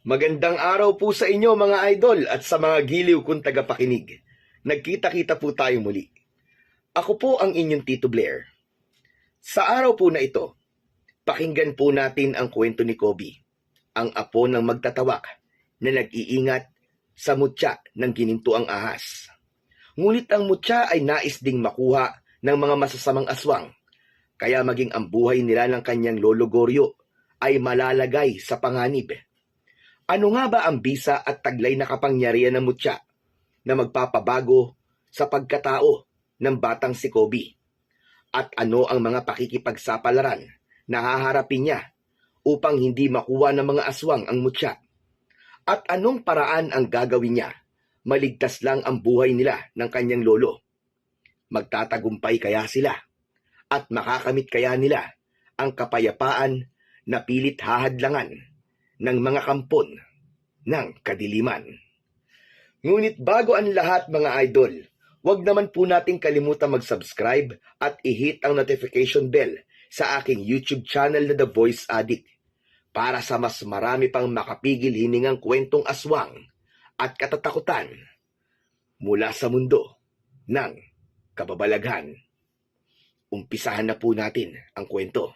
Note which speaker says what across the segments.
Speaker 1: Magandang araw po sa inyo mga idol at sa mga giliw kong tagapakinig. Nagkita-kita po tayo muli. Ako po ang inyong Tito Blair. Sa araw po na ito, pakinggan po natin ang kwento ni Kobe, ang apo ng magtatawak na nag-iingat sa mutya ng ginintuang ahas. Ngunit ang mutya ay nais ding makuha ng mga masasamang aswang, kaya maging ang buhay nila ng kanyang lolo Goryo ay malalagay sa panganib. Ano nga ba ang bisa at taglay na kapangyarihan ng mutya na magpapabago sa pagkatao ng batang si Kobe? At ano ang mga pakikipagsapalaran na haharapin niya upang hindi makuha ng mga aswang ang mutya? At anong paraan ang gagawin niya maligtas lang ang buhay nila ng kanyang lolo? Magtatagumpay kaya sila? At makakamit kaya nila ang kapayapaan na pilit hahadlangan ng mga kampon ng kadiliman? Ngunit bago ang lahat mga idol, huwag naman po nating kalimutan mag-subscribe at i-hit ang notification bell sa aking YouTube channel na The Voice Addict para sa mas marami pang makapigil hiningang kwentong aswang at katatakutan mula sa mundo ng kababalaghan. Umpisahan na po natin ang kwento.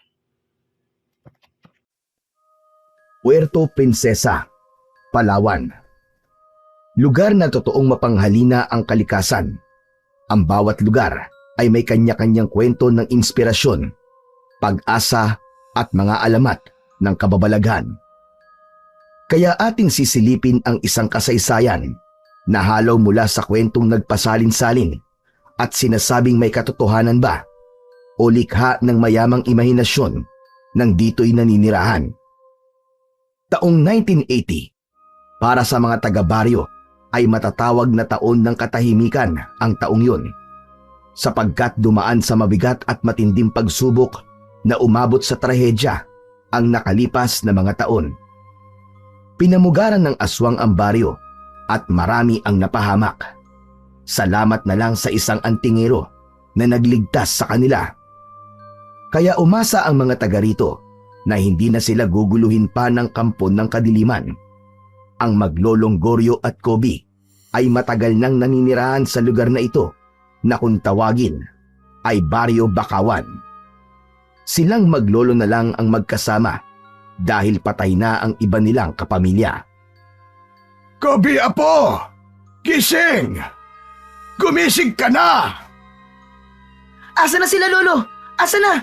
Speaker 2: Puerto Princesa, Palawan. Lugar na totoong mapanghalina ang kalikasan. Ang bawat lugar ay may kanya-kanyang kwento ng inspirasyon, pag-asa at mga alamat ng kababalaghan. Kaya ating sisilipin ang isang kasaysayan na halaw mula sa kwentong nagpasalin-salin at sinasabing may katotohanan ba o likha ng mayamang imahinasyon ng dito'y naninirahan. Taong 1980, para sa mga taga-baryo ay matatawag na taon ng katahimikan ang taong yun, sapagkat dumaan sa mabigat at matinding pagsubok na umabot sa trahedya ang nakalipas na mga taon. Pinamugaran ng aswang ang baryo at marami ang napahamak. Salamat na lang sa isang antingero na nagligtas sa kanila. Kaya umasa ang mga taga rito na hindi na sila guguluhin pa ng kampon ng kadiliman. Ang maglolong Goryo at Kobe ay matagal nang naninirahan sa lugar na ito na kung tawagin ay Baryo Bakawan. Silang maglolo na lang ang magkasama dahil patay na ang iba nilang kapamilya.
Speaker 3: Kobe, apo! Gising! Gumising ka na!
Speaker 4: Asa na sila, Lolo? Asa na?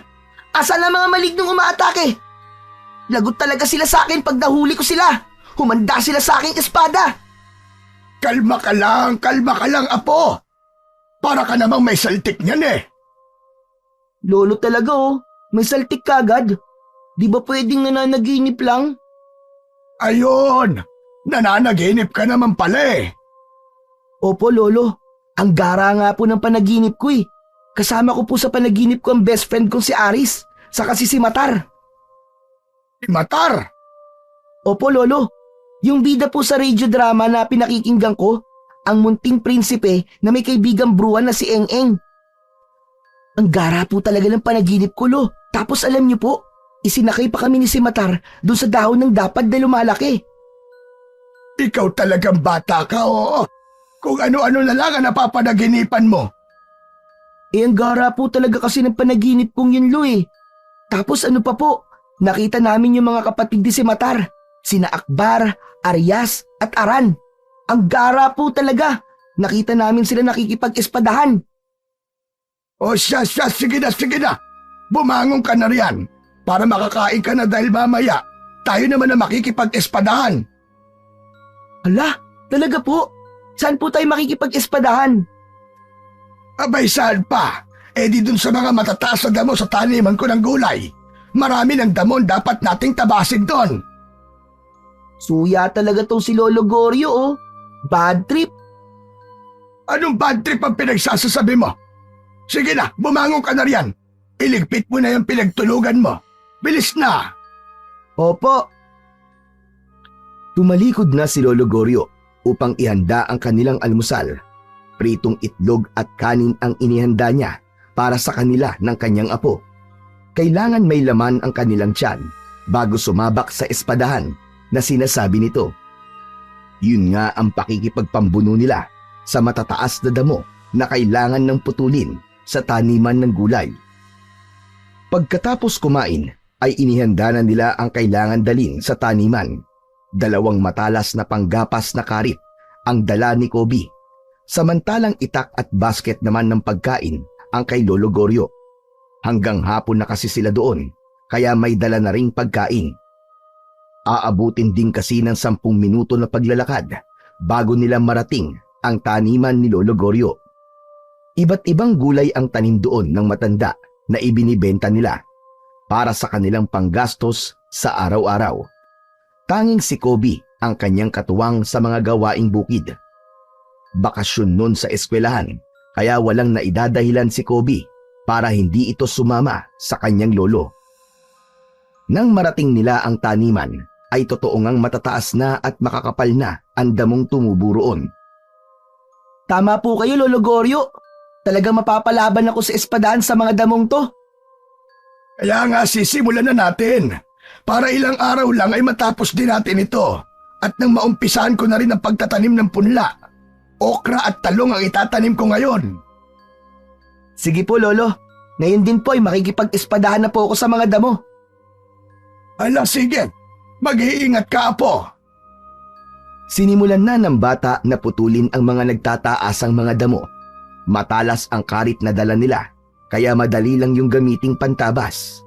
Speaker 4: Asa na mga malignong umaatake? Lagot talaga sila sa akin pag nahuli ko sila. Humanda sila sa aking espada.
Speaker 3: Kalma ka lang, apo! Para ka namang may saltik niyan eh.
Speaker 4: Lolo talaga oh, may saltik kagad. Di ba pwedeng nananaginip lang?
Speaker 3: Ayun! Nananaginip ka naman pala eh.
Speaker 4: Opo, Lolo. Ang gara nga po ng panaginip ko eh. Kasama ko po sa panaginip ko ang best friend kong si Aris, saka si Matar.
Speaker 3: Matar?
Speaker 4: Opo, Lolo. Yung bida po sa radio drama na pinakikinggan ko, ang munting prinsipe na may kaibigang bruwan na si Eng-Eng. Ang gara po talaga ng panaginip ko, Lo. Tapos alam niyo po, isinakay pa kami ni si Matar doon sa dahon ng dapad na lumalaki.
Speaker 3: Ikaw talagang bata ka, oo. Kung ano-ano na lang ang napapanaginipan mo.
Speaker 4: Ang gara po talaga kasi ng panaginip kong yun, Lo eh. Tapos ano pa po, nakita namin yung mga kapatid ni si Matar, sina Akbar, Arias at Aran. Ang gara po talaga. Nakita namin sila nakikipag-espadahan.
Speaker 3: O siya, sige na. Bumangon ka na riyan para makakain ka na dahil mamaya tayo naman na makikipag-espadahan.
Speaker 4: Hala, talaga po? Saan po tayo makikipag-espadahan?
Speaker 3: Abay, saan pa? Eh di dun sa mga matataas na damo sa taniman ko ng gulay. Marami ng damon dapat nating tabasin doon.
Speaker 4: Suya talaga tong si Lolo Goryo oh. Bad trip.
Speaker 3: Anong bad trip ang pinagsasasabi mo? Sige na, bumangon ka na riyan. Iligpit mo na yung pinagtulugan mo. Bilis na!
Speaker 4: Opo.
Speaker 2: Tumalikod na si Lolo Goryo upang ihanda ang kanilang almusal. Pritong itlog at kanin ang inihanda niya para sa kanila ng kanyang apo. Kailangan may laman ang kanilang tiyan bago sumabak sa espadahan na sinasabi nito. Yun nga ang pakikipagpambuno nila sa matataas na damo na kailangan ng putulin sa taniman ng gulay. Pagkatapos kumain ay inihanda na nila ang kailangan dalin sa taniman. 2 matalas na panggapas na karit ang dala ni Kobe. Samantalang itak at basket naman ng pagkain ang kay Lolo Goryo. Hanggang hapon na kasi sila doon, kaya may dala na ring pagkain. Aabutin din kasi ng 10 minuto na paglalakad bago nila marating ang taniman ni Lolo Goryo. Iba't ibang gulay ang tanim doon ng matanda na ibinibenta nila para sa kanilang panggastos sa araw-araw. Tanging si Kobe ang kanyang katuwang sa mga gawaing bukid. Bakasyon nun sa eskwelahan kaya walang naidadahilan si Kobe para hindi ito sumama sa kanyang lolo. Nang marating nila ang taniman ay totoo ngang matataas na at makakapal na ang damong tumubo roon.
Speaker 4: Tama po kayo, Lolo Goryo. Talagang mapapalaban ako sa espadaan sa mga damong to.
Speaker 3: Kaya nga sisimulan na natin. Para ilang araw lang ay matapos din natin ito. At nang maumpisahan ko na rin ang pagtatanim ng punla, okra at talong ang itatanim ko ngayon.
Speaker 4: Sige po, Lolo. Ngayon din po ay makikipag-espadahan na po ako sa mga damo.
Speaker 3: Ala sige, mag-iingat ka, Apo.
Speaker 2: Sinimulan na ng bata na putulin ang mga nagtataasang mga damo. Matalas ang karit na dala nila, kaya madali lang yung gamiting pantabas.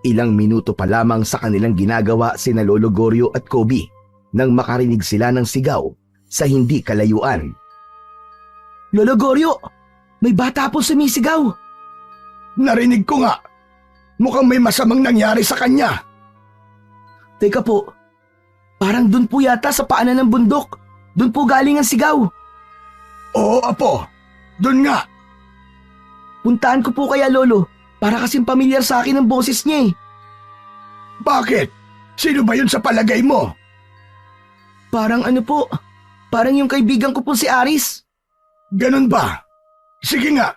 Speaker 2: Ilang minuto pa lamang sa kanilang ginagawa sina Lolo Goryo at Kobe nang makarinig sila ng sigaw sa hindi kalayuan.
Speaker 4: Lolo Goryo, may bata po sumisigaw.
Speaker 3: Narinig ko nga. Mukhang may masamang nangyari sa kanya.
Speaker 4: Teka po, parang dun po yata sa paanan ng bundok. Dun po galing ang sigaw.
Speaker 3: Oo, Apo. Doon nga.
Speaker 4: Puntahan ko po kaya, Lolo, para kasing pamilyar sa akin ang boses niya eh.
Speaker 3: Bakit? Sino ba yun sa palagay mo?
Speaker 4: Parang ano po, parang yung kaibigan ko po si Aris.
Speaker 3: Ganun ba? Sige nga.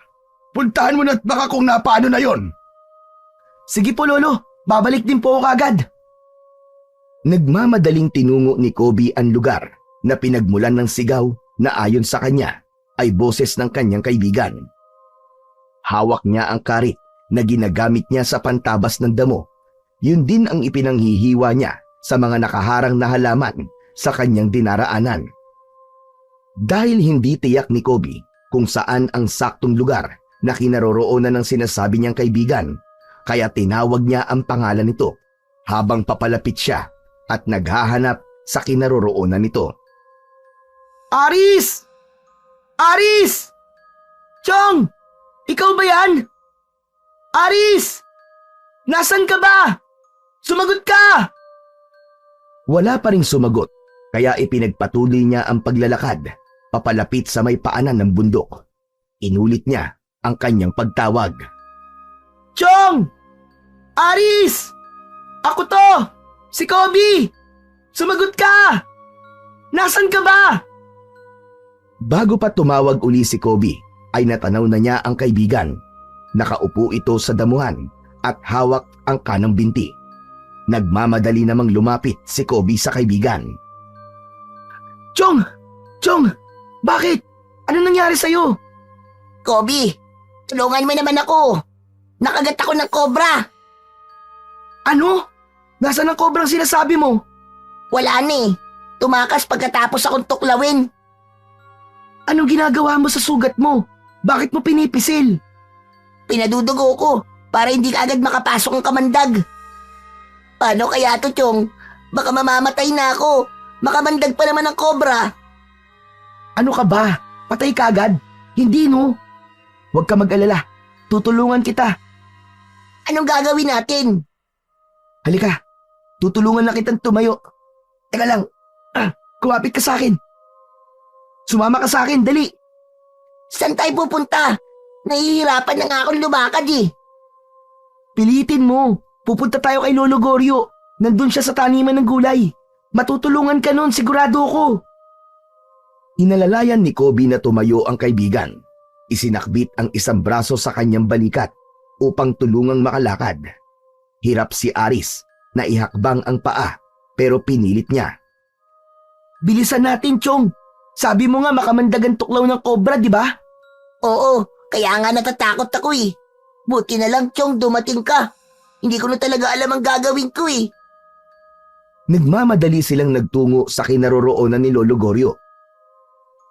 Speaker 3: Puntahan mo na at baka kung napaano na yon.
Speaker 4: Sige po, Lolo, babalik din po ako agad.
Speaker 2: Nagmamadaling tinungo ni Kobe ang lugar na pinagmulan ng sigaw na ayon sa kanya ay boses ng kanyang kaibigan. Hawak niya ang karit na ginagamit niya sa pantabas ng damo. Yun din ang ipinanghihiwa niya sa mga nakaharang na halaman sa kanyang dinaraanan. Dahil hindi tiyak ni Kobe kung saan ang saktong lugar na kinaroroonan ng sinasabi niyang kaibigan, kaya tinawag niya ang pangalan nito habang papalapit siya at naghahanap sa kinaroroonan nito.
Speaker 4: Aris! Aris! Chong! Ikaw ba yan? Aris! Nasaan ka ba? Sumagot ka!
Speaker 2: Wala pa ring sumagot, kaya ipinagpatuloy niya ang paglalakad papalapit sa may paanan ng bundok. Inulit niya ang kanyang pagtawag.
Speaker 4: Chong! Aris! Ako to! Si Kobe! Sumagot ka! Nasaan ka ba?
Speaker 2: Bago pa tumawag uli si Kobe, ay natanaw na niya ang kaibigan. Nakaupo ito sa damuhan at hawak ang kanang binti. Nagmamadali namang lumapit si Kobe sa kaibigan.
Speaker 4: Chong! Chong! Bakit? Ano nangyari sa'yo?
Speaker 5: Kobe, tulungan mo naman ako. Nakagat ako ng kobra.
Speaker 4: Ano? Nasaan ang kobrang sinasabi mo?
Speaker 5: Wala na eh. Tumakas pagkatapos akong tuklawin.
Speaker 4: Anong ginagawa mo sa sugat mo? Bakit mo pinipisil?
Speaker 5: Pinadudugo ko para hindi ka agad makapasok ang kamandag. Paano kaya to, Chong? Baka mamamatay na ako. Makamandag pa naman ang kobra.
Speaker 4: Ano ka ba? Patay ka agad? Hindi no. Huwag ka mag-alala. Tutulungan kita.
Speaker 5: Anong gagawin natin?
Speaker 4: Halika. Tutulungan na kitang tumayo. Teka lang. Kumapit ka sa akin. Sumama ka sa akin, dali.
Speaker 5: Saan tayo pupunta? Nahihirapan na nga akong lumakad eh.
Speaker 4: Pilitin mo. Pupunta tayo kay Lolo Goryo. Nandun siya sa taniman ng gulay. Matutulungan ka nun, sigurado ako.
Speaker 2: Inalalayan ni Kobe na tumayo ang kaibigan. Isinakbit ang isang braso sa kanyang balikat upang tulungang makalakad. Hirap si Aris na ihakbang ang paa pero pinilit niya.
Speaker 4: Bilisan natin, Chong. Sabi mo nga makamandagan tuklaw ng kobra, di ba?
Speaker 5: Oo, kaya nga natatakot ako eh. Buti na lang, Chong, dumating ka. Hindi ko na talaga alam ang gagawin ko eh.
Speaker 2: Nagmamadali silang nagtungo sa kinaroroonan ni Lolo Goryo.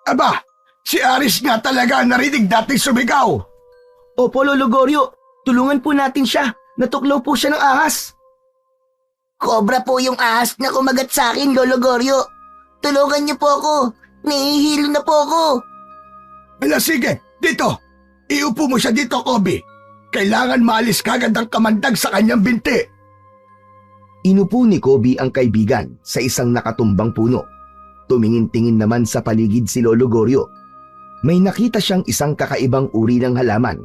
Speaker 3: Aba, si Aris nga talaga narinig dating sumigaw.
Speaker 4: Opo, Lolo Goryo. Tulungan po natin siya. Natuklaw po siya ng ahas.
Speaker 5: Cobra po yung ahas na kumagat sa akin, Lolo Goryo. Tulungan niyo po ako. Nahihilo na po ako.
Speaker 3: Ala sige, dito. Iupo mo siya dito, Kobe. Kailangan maalis kagad ang kamandag sa kanyang binti.
Speaker 2: Inupo ni Kobe ang kaibigan sa isang nakatumbang puno. Tumingin-tingin naman sa paligid si Lolo Goryo. May nakita siyang isang kakaibang uri ng halaman.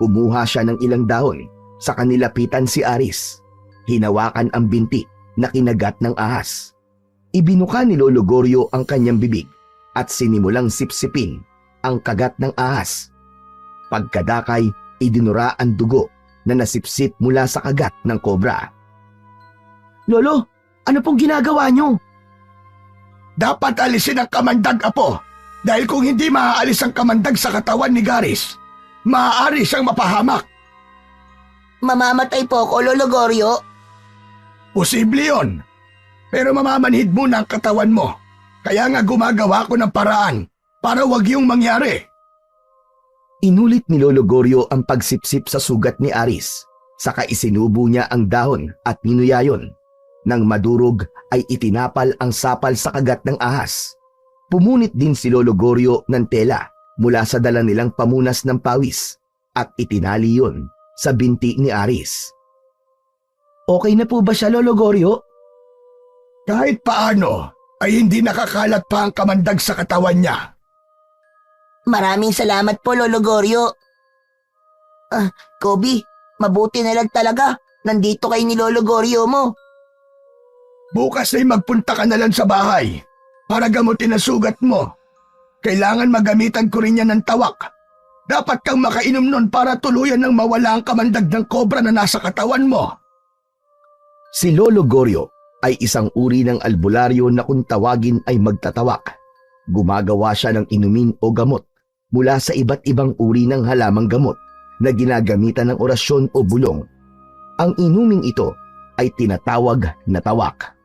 Speaker 2: Kumuha siya ng ilang dahon, sa kanilapitan si Aris. Hinawakan ang binti na kinagat ng ahas. Ibinuka ni Lolo Goryo ang kanyang bibig at sinimulang sipsipin ang kagat ng ahas. Pagkadakay, idinura ang dugo na nasipsip mula sa kagat ng kobra.
Speaker 4: Lolo, ano pong ginagawa niyo?
Speaker 3: Dapat alisin ang kamandag, Apo. Dahil kung hindi maaalis ang kamandag sa katawan ni Garis, maaari siyang mapahamak.
Speaker 5: Mamamatay po ako, Lolo Goryo.
Speaker 3: Posible yon. Pero mamamanhid muna ang katawan mo. Kaya nga gumagawa ko ng paraan para wag yung mangyari.
Speaker 2: Inulit ni Lolo Goryo ang pagsipsip sa sugat ni Aris. Saka isinubo niya ang dahon at ninuyayon. Nang madurog ay itinapal ang sapal sa kagat ng ahas. Pumunit din si Lolo Goryo ng tela mula sa dala nilang pamunas ng pawis at itinali yon sa binti ni Aris.
Speaker 4: Okay na po ba siya, Lolo Goryo?
Speaker 3: Kahit paano ay hindi nakakalat pa ang kamandag sa katawan niya.
Speaker 5: Maraming salamat po, Lolo Goryo. Kobe, mabuti na lang talaga. Nandito kayo ni Lolo Goryo mo.
Speaker 3: Bukas ay magpunta ka na lang sa bahay para gamutin ang sugat mo. Kailangan magamitan ko rin yan ng tawak. Dapat kang makainom nun para tuluyan ng mawala ang kamandag ng kobra na nasa katawan mo.
Speaker 2: Si Lolo Goryo ay isang uri ng albularyo na kung tawagin ay magtatawak. Gumagawa siya ng inumin o gamot mula sa iba't ibang uri ng halamang gamot na ginagamitan ng orasyon o bulong. Ang inuming ito ay tinatawag na tawak.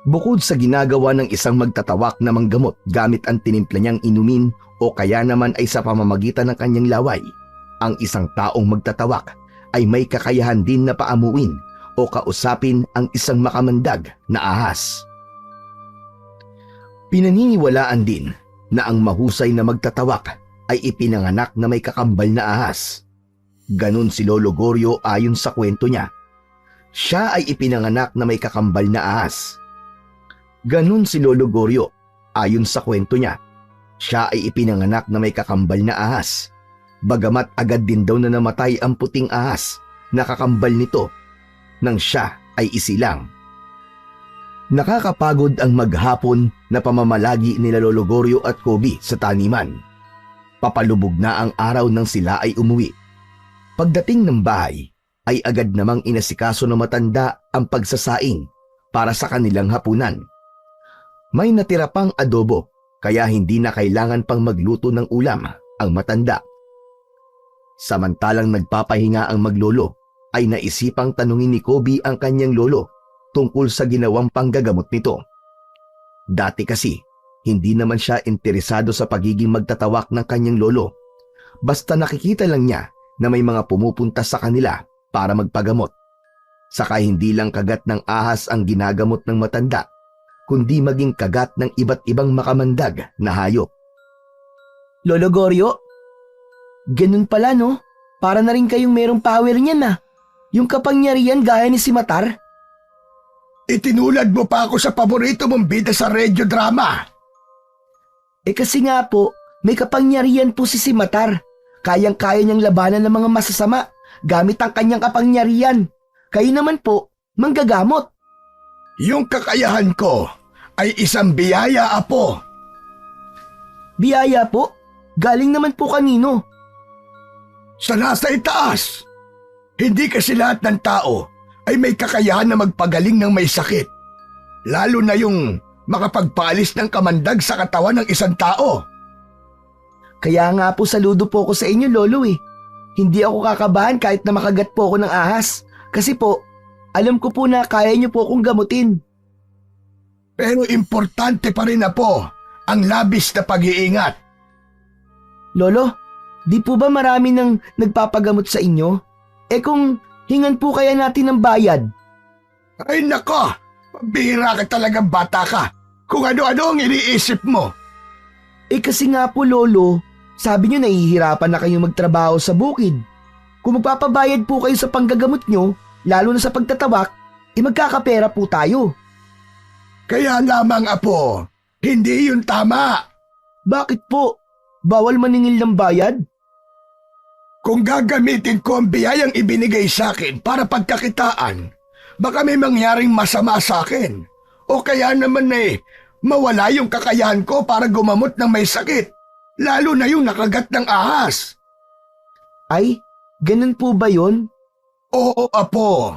Speaker 2: Bukod sa ginagawa ng isang magtatawak na manggamot gamit ang tinimpla niyang inumin o kaya naman ay sa pamamagitan ng kanyang laway, ang isang taong magtatawak ay may kakayahan din na paamuin o kausapin ang isang makamandag na ahas. Pinaniniwalaan din na ang mahusay na magtatawak ay ipinanganak na may kakambal na ahas. Ganon si Lolo Goryo ayon sa kwento niya. Siya ay ipinanganak na may kakambal na ahas. Ganon si Lolo Goryo ayon sa kwento niya. Siya ay ipinanganak na may kakambal na ahas. Bagamat agad din daw na namatay ang puting ahas na kakambal nito nang siya ay isilang. Nakakapagod ang maghapon na pamamalagi nila Lolo Goryo at Kobe sa taniman. Papalubog na ang araw nang sila ay umuwi. Pagdating ng bahay, ay agad namang inasikaso ng matanda ang pagsasaing para sa kanilang hapunan. May natira pang adobo, kaya hindi na kailangan pang magluto ng ulam ang matanda. Samantalang nagpapahinga ang maglolo, ay naisipang tanungin ni Kobe ang kanyang lolo tungkol sa ginawang panggagamot nito. Dati kasi, hindi naman siya interesado sa pagiging magtatawak ng kanyang lolo. Basta nakikita lang niya na may mga pumupunta sa kanila para magpagamot. Saka hindi lang kagat ng ahas ang ginagamot ng matanda, kundi maging kagat ng iba't ibang makamandag na hayop.
Speaker 4: Lolo Goryo, ganun pala no? Para na rin kayong merong power niyan na. Yung kapangyarihan gaya ni Simatar.
Speaker 3: Itinulad mo pa ako sa paborito mong bida sa radio drama.
Speaker 4: Kasi nga po, may kapangyarihan po si Simatar. Kayang-kaya niyang labanan ng mga masasama gamit ang kanyang kapangyarihan. Kayo naman po, manggagamot.
Speaker 3: Yung kakayahan ko ay isang biyaya, Apo.
Speaker 4: Biyaya po? Galing naman po kanino?
Speaker 3: Sa nasa itaas. Hindi kasi lahat ng tao ay may kakayahan na magpagaling ng may sakit Lalo na yung makapagpaalis ng kamandag sa katawan ng isang tao.
Speaker 4: Kaya nga po saludo po ako sa inyo, Lolo eh. Hindi ako kakabahan kahit na makagat po ako ng ahas. Kasi po, alam ko po na kaya niyo po akong gamutin.
Speaker 3: Pero importante pa rin na po ang labis na pag-iingat.
Speaker 4: Lolo, di po ba marami nang nagpapagamot sa inyo? Eh kung hingan po kaya natin ng bayad?
Speaker 3: Ay nako, bihira ka talagang bata ka. Kung ano-ano ang iniisip mo.
Speaker 4: Eh kasi nga po, Lolo, sabi niyo nahihirapan na kayong magtrabaho sa bukid. Kung magpapabayad po kayo sa panggagamot nyo, lalo na sa pagtatawak, eh magkakapera po tayo.
Speaker 3: Kaya lamang, Apo, hindi yun tama.
Speaker 4: Bakit po? Bawal maningil ng bayad?
Speaker 3: Kung gagamitin ko ang biyayang ibinigay sa akin para pagkakitaan, baka may mangyaring masama sa akin. O kaya naman mawala yung kakayahan ko para gumamot ng may sakit, lalo na yung nakagat ng ahas.
Speaker 4: Ay, ganun po ba yun?
Speaker 3: Oo, Apo.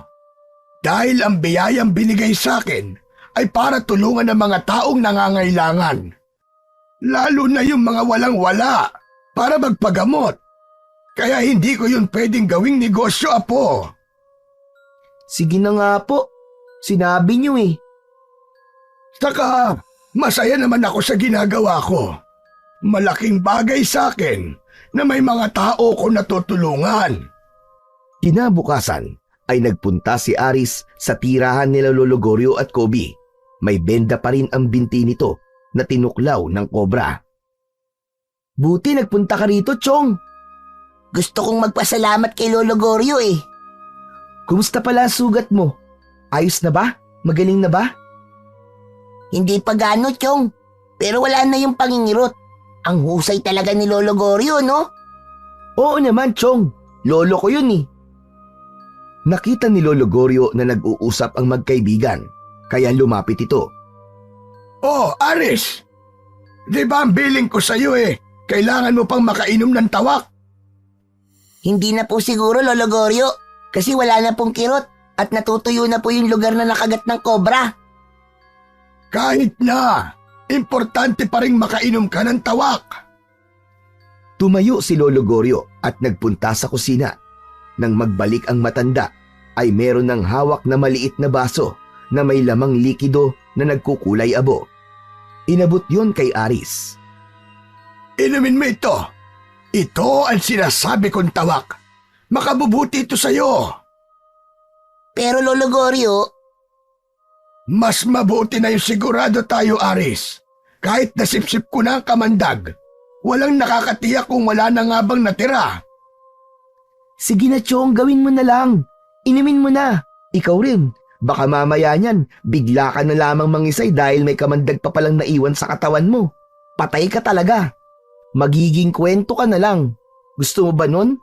Speaker 3: Dahil ang biyayang binigay sa akin ay para tulungan ang mga taong nangangailangan. Lalo na yung mga walang-wala para magpagamot. Kaya hindi ko yun pwedeng gawing negosyo, Apo.
Speaker 4: Sige na nga po. Sinabi niyo eh.
Speaker 3: Saka, masaya naman ako sa ginagawa ko. Malaking bagay sa akin na may mga tao ko natutulungan.
Speaker 2: Kinabukasan ay nagpunta si Aris sa tirahan nila Lolo Goryo at Kobe. May benda pa rin ang binti nito na tinuklaw ng kobra.
Speaker 4: Buti nagpunta ka rito, Chong.
Speaker 5: Gusto kong magpasalamat kay Lolo Goryo eh.
Speaker 4: Kumusta pala ang sugat mo? Ayos na ba? Magaling na ba?
Speaker 5: Hindi pa gano, Chong. Pero wala na yung pangingirot. Ang husay talaga ni Lolo Goryo, no?
Speaker 4: Oo naman, Chong. Lolo ko yun eh.
Speaker 2: Nakita ni Lolo Goryo na nag-uusap ang magkaibigan, kaya lumapit ito.
Speaker 3: Oh, Aris! Di ba ang billing ko sa'yo kailangan mo pang makainom ng tawak?
Speaker 5: Hindi na po siguro, Lolo Goryo. Kasi wala na pong kirot at natutuyo na po yung lugar na nakagat ng kobra.
Speaker 3: Kahit na, importante pa rin makainom ka ng tawak.
Speaker 2: Tumayo si Lolo Goryo at nagpunta sa kusina. Nang magbalik ang matanda, ay meron ng hawak na maliit na baso na may lamang likido na nagkukulay abo. Inabot yon kay Aris.
Speaker 3: Inumin mo ito. Ito ang sinasabi kong tawak. Makabubuti ito sa'yo.
Speaker 5: Pero Lolo Goryo,
Speaker 3: Mas mabuti na yung sigurado tayo, Aris. Kahit nasipsip ko na ang kamandag, walang nakakatiyak kung wala na nga bang natira.
Speaker 4: Sige na, Chong. Gawin mo na lang. Inumin mo na. Ikaw rin. Baka mamaya niyan, bigla ka na lamang mangisay dahil may kamandag pa palang naiwan sa katawan mo. Patay ka talaga. Magiging kwento ka na lang. Gusto mo ba nun?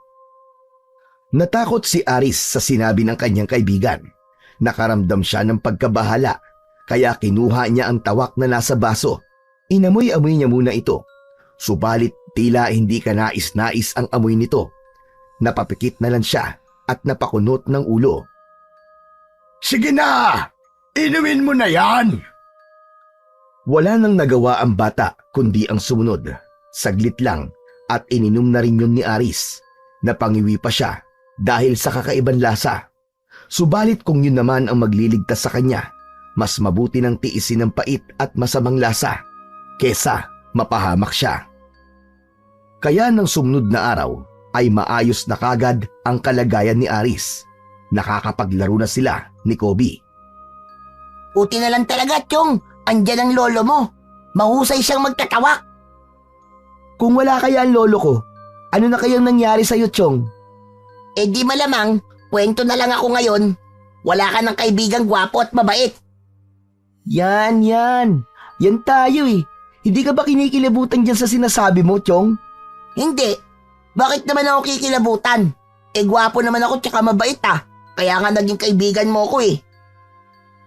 Speaker 2: Natakot si Aris sa sinabi ng kanyang kaibigan. Nakaramdam siya ng pagkabahala, kaya kinuha niya ang tawak na nasa baso. Inamoy-amoy niya muna ito. Subalit tila hindi ka nais-nais ang amoy nito. Napapikit na lang siya at napakunot ng ulo.
Speaker 3: Sige na! Inumin mo na yan!
Speaker 2: Wala nang nagawa ang bata kundi ang sumunod. Saglit lang at ininom na rin yun ni Aris. Napangiwi pa siya dahil sa kakaibang lasa. Subalit kung yun naman ang magliligtas sa kanya, mas mabuti nang tiisin ang pait at masamang lasa kesa mapahamak siya. Kaya nang sumunod na araw ay maayos na kagad ang kalagayan ni Aris. Nakakapaglaro na sila ni Kobe.
Speaker 5: Buti na lang talaga, Chong. Andyan ang lolo mo. Mahusay siyang magtatawak.
Speaker 4: Kung wala kaya ang lolo ko, ano na kayang nangyari sa'yo, Chong?
Speaker 5: Eh di malamang, kwento na lang ako ngayon. Wala ka ng kaibigang gwapo at mabait.
Speaker 4: Yan. Yan tayo eh. Hindi ka ba kinikilabutan dyan sa sinasabi mo, Chong?
Speaker 5: Hindi. Bakit naman ako kikilabutan? Eh gwapo naman ako tsaka mabait ah. Kaya nga naging kaibigan mo ko eh.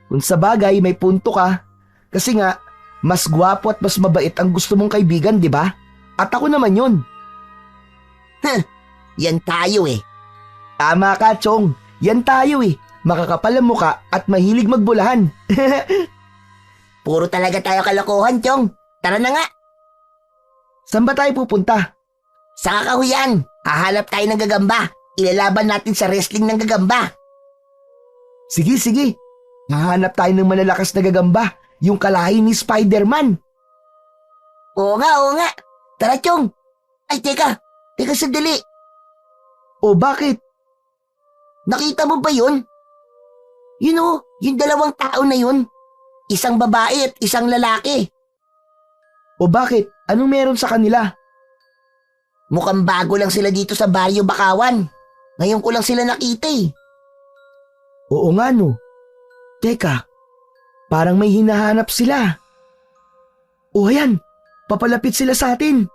Speaker 4: Kung sa bagay, may punto ka. Kasi nga, mas gwapo at mas mabait ang gusto mong kaibigan, di ba? At ako naman yun.
Speaker 5: Yan tayo eh.
Speaker 4: Tama ka, Chong. Yan tayo eh. Makakapal ang muka at mahilig magbulahan.
Speaker 5: Puro talaga tayo kalokohan, Chong. Tara na nga.
Speaker 4: Saan ba tayo pupunta?
Speaker 5: Sa kakahuyan, hahanap tayo ng gagamba. Ilalaban natin sa wrestling ng gagamba.
Speaker 4: Sige, sige. Hahanap tayo ng malalakas na gagamba, yung kalahi ni Spider-Man.
Speaker 5: Oo nga. Tara, Chong. Ay, teka sandali.
Speaker 4: O bakit?
Speaker 5: Nakita mo ba yun? Yun o, yung dalawang tao na yun. Isang babae at isang lalaki.
Speaker 4: O bakit? Anong meron sa kanila?
Speaker 5: Mukhang bago lang sila dito sa Baryo Bakawan. Ngayon ko lang sila nakita eh.
Speaker 4: Oo nga no. Teka, parang may hinahanap sila. O ayan, papalapit sila sa atin.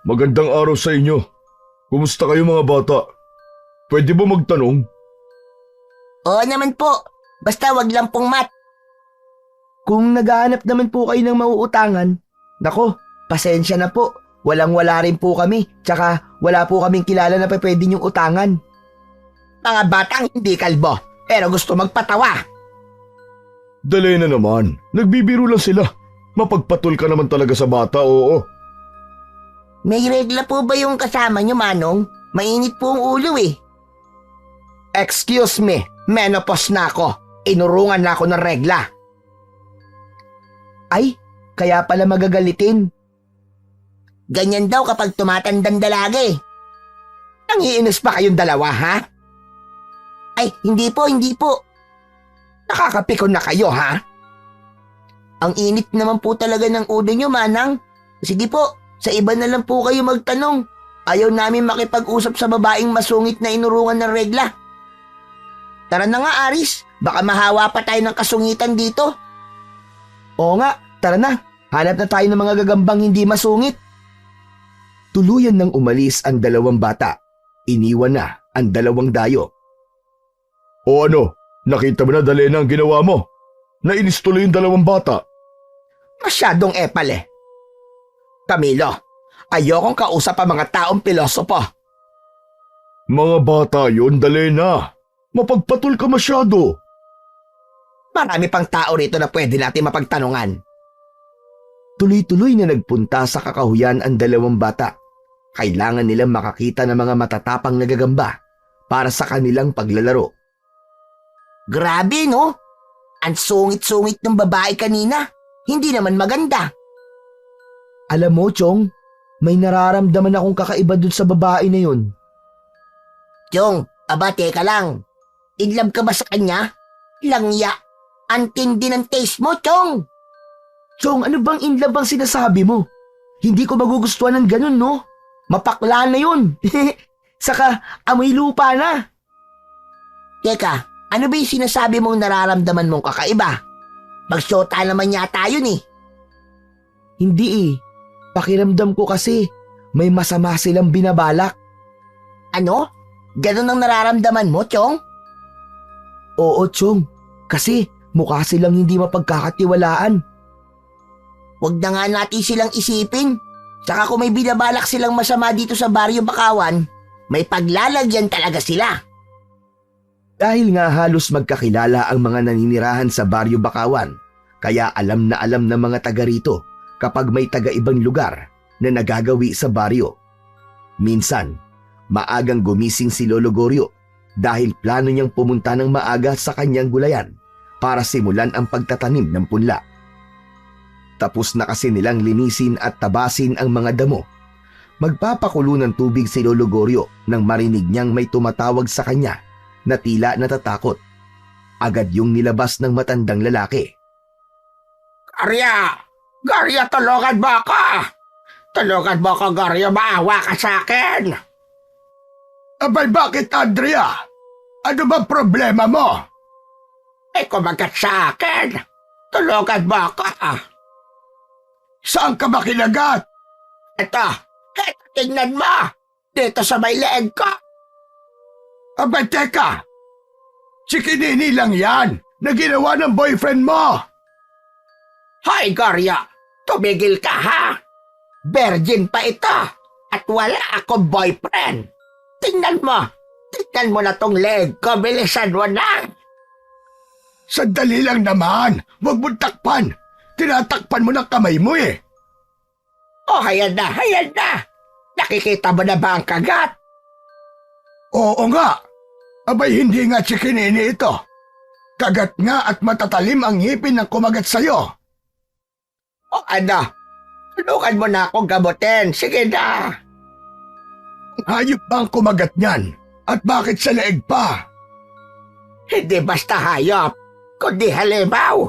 Speaker 3: Magandang araw sa inyo. Kumusta kayo mga bata? Pwede ba magtanong?
Speaker 5: Oo naman po. Basta wag lang pong mat.
Speaker 4: Kung naghahanap naman po kayo ng mauutangan, nako, pasensya na po. Walang-wala rin po kami, tsaka wala po kaming kilala na pwede niyong utangan.
Speaker 5: Mga batang hindi kalbo, pero gusto magpatawa.
Speaker 3: Dali na naman. Nagbibiro lang sila. Mapagpatol ka naman talaga sa bata, oo.
Speaker 5: May regla po ba yung kasama niyo, Manong? Mainit po ang ulo eh.
Speaker 4: Excuse me, menopause na ako. Inurungan na ako ng regla. Ay, kaya pala magagalitin.
Speaker 5: Ganyan daw kapag tumatandang dalaga eh.
Speaker 4: Nangiinis pa kayong dalawa, ha?
Speaker 5: Ay, hindi po.
Speaker 4: Nakakapikon na kayo, ha?
Speaker 5: Ang init naman po talaga ng ulo niyo, Manang. Sige po, sa iba na lang po kayo magtanong. Ayaw namin makipag-usap sa babaeng masungit na inurungan ng regla. Tara na nga, Aris. Baka mahawa pa tayo ng kasungitan dito.
Speaker 4: Oo nga, tara na. Hanap na tayo ng mga gagambang hindi masungit.
Speaker 2: Tuluyan nang umalis ang dalawang bata. Iniwan na ang dalawang dayo.
Speaker 3: O ano, nakita mo na Dalena ang ginawa mo? Nainis tuloy yung dalawang bata.
Speaker 4: Masyadong epal eh. Camilo, ayokong kausap ang mga taong pilosopo.
Speaker 3: Mga bata yun, Dalena. Mapagpatol ka masyado.
Speaker 4: Marami pang tao rito na pwede natin mapagtanungan.
Speaker 2: Tuloy-tuloy na nagpunta sa kakahuyan ang dalawang bata. Kailangan nilang makakita ng mga matatapang na gagamba para sa kanilang paglalaro.
Speaker 5: Grabe, no? Ang sungit-sungit ng babae kanina. Hindi naman maganda.
Speaker 4: Alam mo, Chong, may nararamdaman akong kakaiba dun sa babae na yun.
Speaker 5: Chong, teka lang. In love ka ba sa kanya? Langya. Ang tindi ng taste mo, Chong.
Speaker 4: Chong, ano bang in love ang sinasabi mo? Hindi ko magugustuhan ng ganun, no? Mapakla na yun. Saka amoy lupa na.
Speaker 5: Teka, ano ba yung sinasabi mong nararamdaman mong kakaiba? Magsyota naman yata yun eh.
Speaker 4: Hindi eh. Pakiramdam ko kasi may masama silang binabalak.
Speaker 5: Ano? Ganun ang nararamdaman mo, Chong?
Speaker 4: Oo, Chong. Kasi mukha silang hindi mapagkakatiwalaan.
Speaker 5: Huwag na nga natin silang isipin. Saka kung may binabalak silang masama dito sa Baryo Bakawan, may paglalagyan talaga sila.
Speaker 2: Dahil nga halos magkakilala ang mga naninirahan sa Baryo Bakawan, kaya alam na alam ng mga taga rito kapag may taga-ibang lugar na nagagawi sa baryo. Minsan, maagang gumising si Lolo Goryo dahil plano niyang pumunta ng maaga sa kanyang gulayan para simulan ang pagtatanim ng punla. Tapos na kasi nilang linisin at tabasin ang mga damo. Magpapakulo ng tubig si Lolo Goryo nang marinig niyang may tumatawag sa kanya na tila natatakot. Agad yung nilabas ng matandang lalaki.
Speaker 5: Garya! Garya, tulungan mo ako! Tulungan mo ako, Garya, maawa ka sa akin!
Speaker 3: Abay, bakit, Andrea? Ano ba problema mo?
Speaker 5: Kumagat sa akin! Tulungan mo ako!
Speaker 3: Saan ka ba kinagat?
Speaker 5: Ito, tingnan mo! Dito sa may leeg ko!
Speaker 3: Abay, teka! Si Kinini lang yan na ginawa ng boyfriend mo!
Speaker 5: Hoy, Garya! Tumigil ka, ha? Virgin pa ito at wala akong boyfriend. Tingnan mo na tong leg ko, bilisan mo na.
Speaker 3: Sandali lang naman. Huwag mo takpan. Tinatakpan mo ng kamay mo eh.
Speaker 5: Oh, hayan na, hayan na! Nakikita mo na ba ang kagat?
Speaker 3: Oo nga. Abay hindi nga chikinini ito. Kagat nga at matatalim ang ngipin ng kumagat sa'yo.
Speaker 5: O ano? Tulungan mo na akong gamutin. Sige na.
Speaker 3: Hayop ba ang kumagat niyan? At bakit sa leeg pa?
Speaker 5: Hindi basta hayop, kundi halimaw.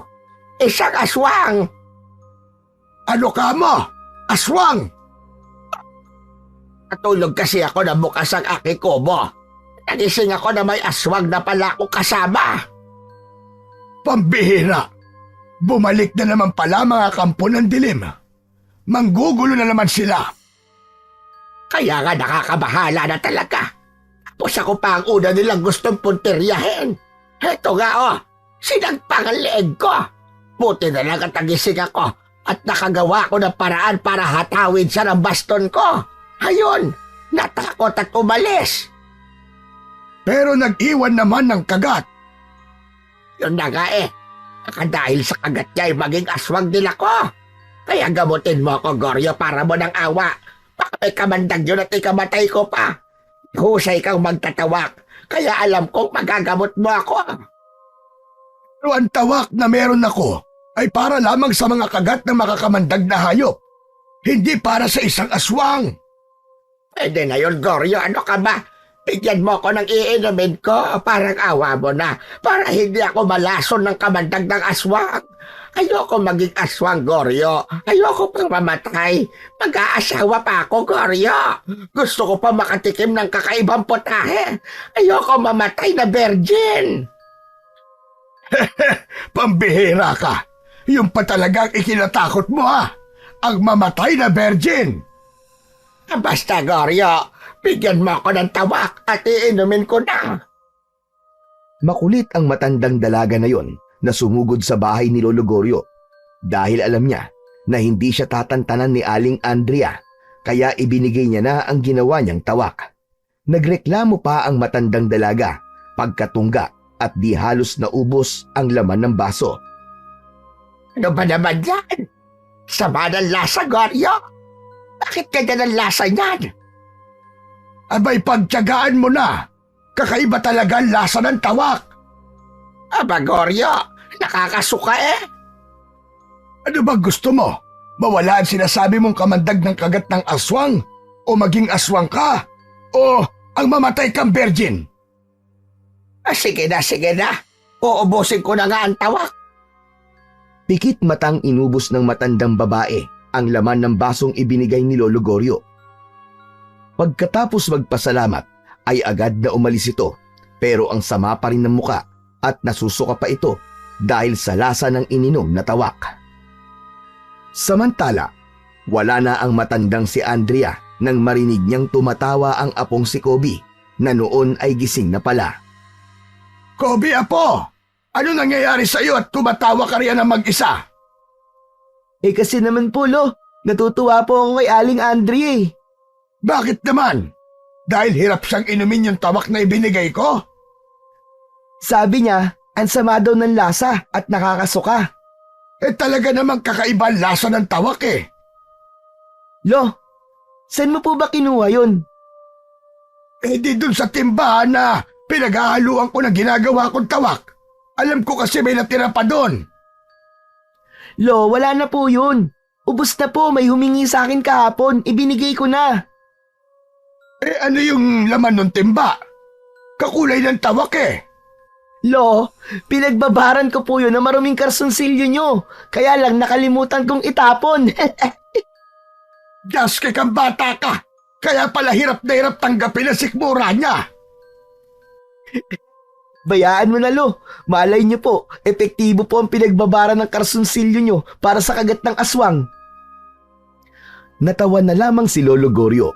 Speaker 5: Isang aswang.
Speaker 3: Ano ka mo? Aswang!
Speaker 5: Natulog kasi ako na bukas ang aking kubo. Nagising ako na may aswang na pala akong kasama.
Speaker 3: Pambihira! Bumalik na naman pala mga kampo ng dilim. Manggugulo na naman sila.
Speaker 5: Kaya nga nakakabahala na talaga. Tapos ako pa ang una nilang gustong punteryahin. Heto nga oh, sinagpang ang leeg ko. Buti na lang at nagising ako at nakagawa ko ng paraan para hatawin siya ng baston ko. Ayun, natakot at umalis.
Speaker 3: Pero nag-iwan naman ng kagat.
Speaker 5: Yun na nga eh. Baka dahil sa kagat niya ay maging aswang din ako. Kaya gamutin mo ako, Goryo, para mo ng awa. Baka may kamandag yun at ikamatay ko pa. Husay kang magtatawak. Kaya alam kong magagamot mo ako.
Speaker 3: Pero ang tawak na meron ako ay para lamang sa mga kagat ng makakamandag na hayop. Hindi para sa isang aswang.
Speaker 5: Pwede na yun, Goryo. Ano ka ba? Bigyan mo ako ng iinumin ko. Parang awa mo na. Para hindi ako malason ng kamandag ng aswang. Ayoko maging aswang, Goryo. Ayoko pang mamatay. Mag-aasawa pa ako, Goryo. Gusto ko pa makatikim ng kakaibang putahe. Ayoko mamatay na virgin.
Speaker 3: Pambihira ka. Yung pa talagang ikinatakot mo ha. Ang mamatay na virgin.
Speaker 5: Basta, Goryo. Bigyan mo ako ng tawak at iinumin ko na.
Speaker 2: Makulit ang matandang dalaga na yon na sumugod sa bahay ni Lolo Goryo dahil alam niya na hindi siya tatantanan ni Aling Andrea kaya ibinigay niya na ang ginawa niyang tawak. Nagreklamo pa ang matandang dalaga pagkatungga at di halos naubos ang laman ng baso.
Speaker 5: Ano ba naman yan? Sama ng lasa, Goryo? Bakit kanya ng lasa niyan?
Speaker 3: Abay pagtiyagaan mo na. Kakaiba talaga ang lasa ng tawak.
Speaker 5: Aba, Goryo, nakakasuka eh.
Speaker 3: Ano ba gusto mo? Mawala ang sinasabi mong kamandag ng kagat ng aswang? O maging aswang ka? O ang mamatay kang virgin?
Speaker 5: Sige na, sige na. Uubusin ko na nga ang tawak.
Speaker 2: Pikit matang inubos ng matandang babae ang laman ng basong ibinigay ni Lolo Goryo. Pagkatapos magpasalamat ay agad na umalis ito pero ang sama pa rin ng muka at nasusuka pa ito dahil sa lasa ng ininom na tawak. Samantala, wala na ang matandang si Andrea nang marinig niyang tumatawa ang apong si Kobe na noon ay gising na pala.
Speaker 3: Kobe, apo! Ano nangyayari sa iyo at tumatawa ka riyan ng mag-isa?
Speaker 4: Eh kasi naman po, Lo, natutuwa po ako kay Aling Andrea eh.
Speaker 3: Bakit naman? Dahil hirap siyang inumin yung tawak na ibinigay ko?
Speaker 4: Sabi niya, ang sama daw ng lasa at nakakasuka.
Speaker 3: Eh talaga namang kakaiba ang lasa ng tawak eh.
Speaker 4: Lo, saan mo po ba kinuha yun?
Speaker 3: Eh di dun sa timbahan na pinaghahaluan ko na ginagawa kong tawak. Alam ko kasi may natira pa doon.
Speaker 4: Lo, wala na po yun. Ubus na po, may humingi sa akin kahapon. Ibinigay ko na.
Speaker 3: Eh ano yung laman ng timba? Kakulay ng tawak eh.
Speaker 4: Lo, pinagbabaran ko po yun na maruming karsunsilyo nyo. Kaya lang nakalimutan kong itapon.
Speaker 3: Jaske kang bata ka. Kaya pala hirap na hirap tanggapin ang sikmura niya.
Speaker 4: Bayaan mo na, Lo. Malay nyo po, epektibo po ang pinagbabaran ng karsunsilyo nyo para sa kagat ng aswang.
Speaker 2: Natawa na lamang si Lolo Goryo.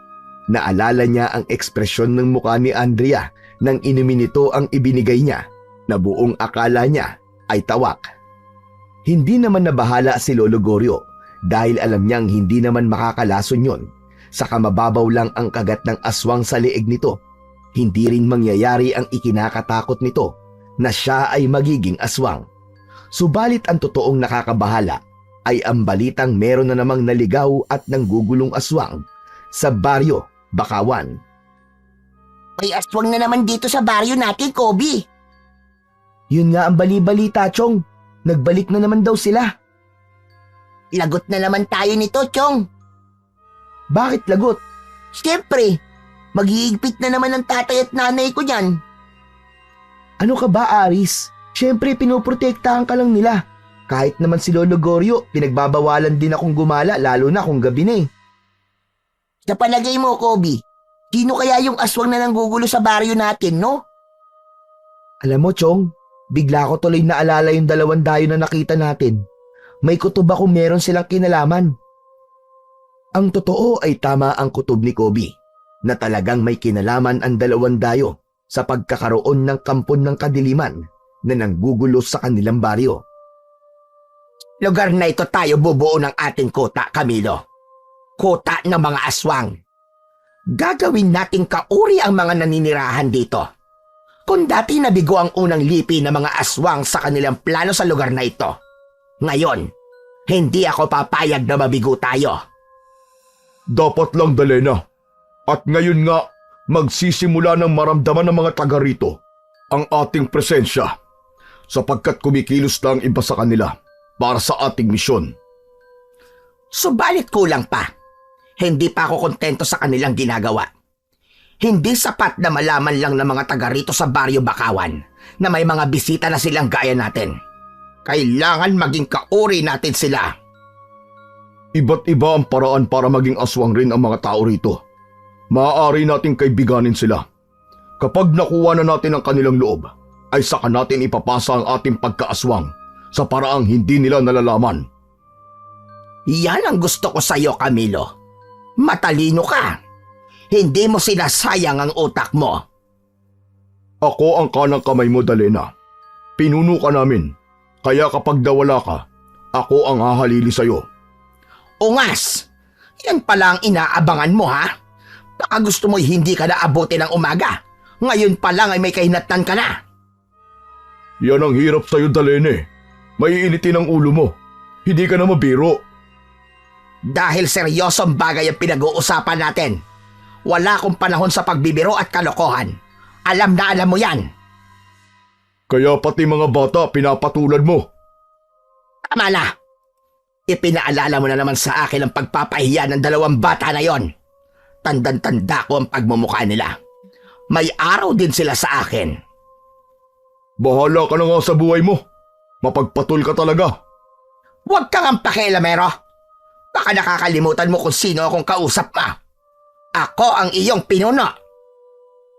Speaker 2: Naalala niya ang ekspresyon ng mukha ni Andrea nang inumin nito ang ibinigay niya na buong akala niya ay tawak. Hindi naman nabahala si Lolo Goryo dahil alam niyang hindi naman makakalason yon. Saka mababaw lang ang kagat ng aswang sa leeg nito. Hindi rin mangyayari ang ikinakatakot nito na siya ay magiging aswang. Subalit ang totoong nakakabahala ay ang balitang meron na namang naligaw at nanggugulong aswang sa baryo Bakawan.
Speaker 5: May aswang na naman dito sa baryo natin, Kobe.
Speaker 4: Yun nga ang bali-balita, Chong. Nagbalik na naman daw sila.
Speaker 5: Lagot na naman tayo nito, Chong.
Speaker 4: Bakit lagot?
Speaker 5: Siyempre, mag-iigpit na naman ang tatay at nanay ko dyan.
Speaker 4: Ano ka ba, Aris? Siyempre, pinoprotektahan ka lang nila. Kahit naman si Lolo Goryo, pinagbabawalan din akong gumala lalo na kung gabi na eh.
Speaker 5: Sa palagay mo, Kobe, sino kaya yung aswang na nanggugulo sa baryo natin, no?
Speaker 4: Alam mo, Chong, bigla ko tuloy naalala yung 2 dayo na nakita natin. May kutob ako meron silang kinalaman.
Speaker 2: Ang totoo ay tama ang kutob ni Kobe na talagang may kinalaman ang 2 dayo sa pagkakaroon ng kampon ng kadiliman na nanggugulo sa kanilang baryo.
Speaker 5: Lugar na ito tayo bubuo ng ating kota, Camilo. Kota ng mga aswang. Gagawin nating kauri ang mga naninirahan dito. Kung dati nabigo ang unang lipi ng mga aswang sa kanilang plano sa lugar na ito, ngayon, hindi ako papayag na mabigo tayo.
Speaker 3: Dapat lang, Dalena. At ngayon nga, magsisimula ng maramdaman ng mga taga rito ang ating presensya sapagkat kumikilos na ang iba sa kanila para sa ating misyon.
Speaker 5: Subalit kulang pa. Hindi pa ako kontento sa kanilang ginagawa. Hindi sapat na malaman lang ng mga taga rito sa baryo Bakawan na may mga bisita na silang gaya natin. Kailangan maging kauri natin sila.
Speaker 3: Iba't iba ang paraan para maging aswang rin ang mga tao rito. Maaari nating kaibiganin sila. Kapag nakuha na natin ang kanilang loob, ay saka natin ipapasa ang ating pagkaaswang sa paraang hindi nila nalalaman.
Speaker 5: Yan ang gusto ko sa iyo, Camilo. Matalino ka. Hindi mo sinasayang ang utak mo.
Speaker 3: Ako ang kanang kamay mo, Dalena. Pinuno ka namin, kaya kapag nawala ka, ako ang hahalili sa'yo.
Speaker 5: Ungas! Yan pala ang inaabangan mo, ha? Baka gusto mo'y hindi ka naabuti ng umaga. Ngayon pa lang ay may kahinatnan ka na.
Speaker 3: Yan ang hirap sa'yo, Dalene. Maiinitin ang ulo mo. Hindi ka na mabiro.
Speaker 5: Dahil seryosong bagay ang pinag-uusapan natin. Wala akong panahon sa pagbibiro at kalokohan. Alam na alam mo yan.
Speaker 3: Kaya pati mga bata pinapatulad mo.
Speaker 5: Tama na. Ipinaalala mo na naman sa akin ang pagpapahiya ng 2 bata na yon. Tandang-tanda ko ang pagmumukha nila. May araw din sila sa akin.
Speaker 3: Bahala ka na nga sa buhay mo. Mapagpatul ka talaga.
Speaker 5: Huwag kang ang pakialamero. Baka nakakalimutan mo kung sino akong kausap pa. Ako ang iyong pinuno.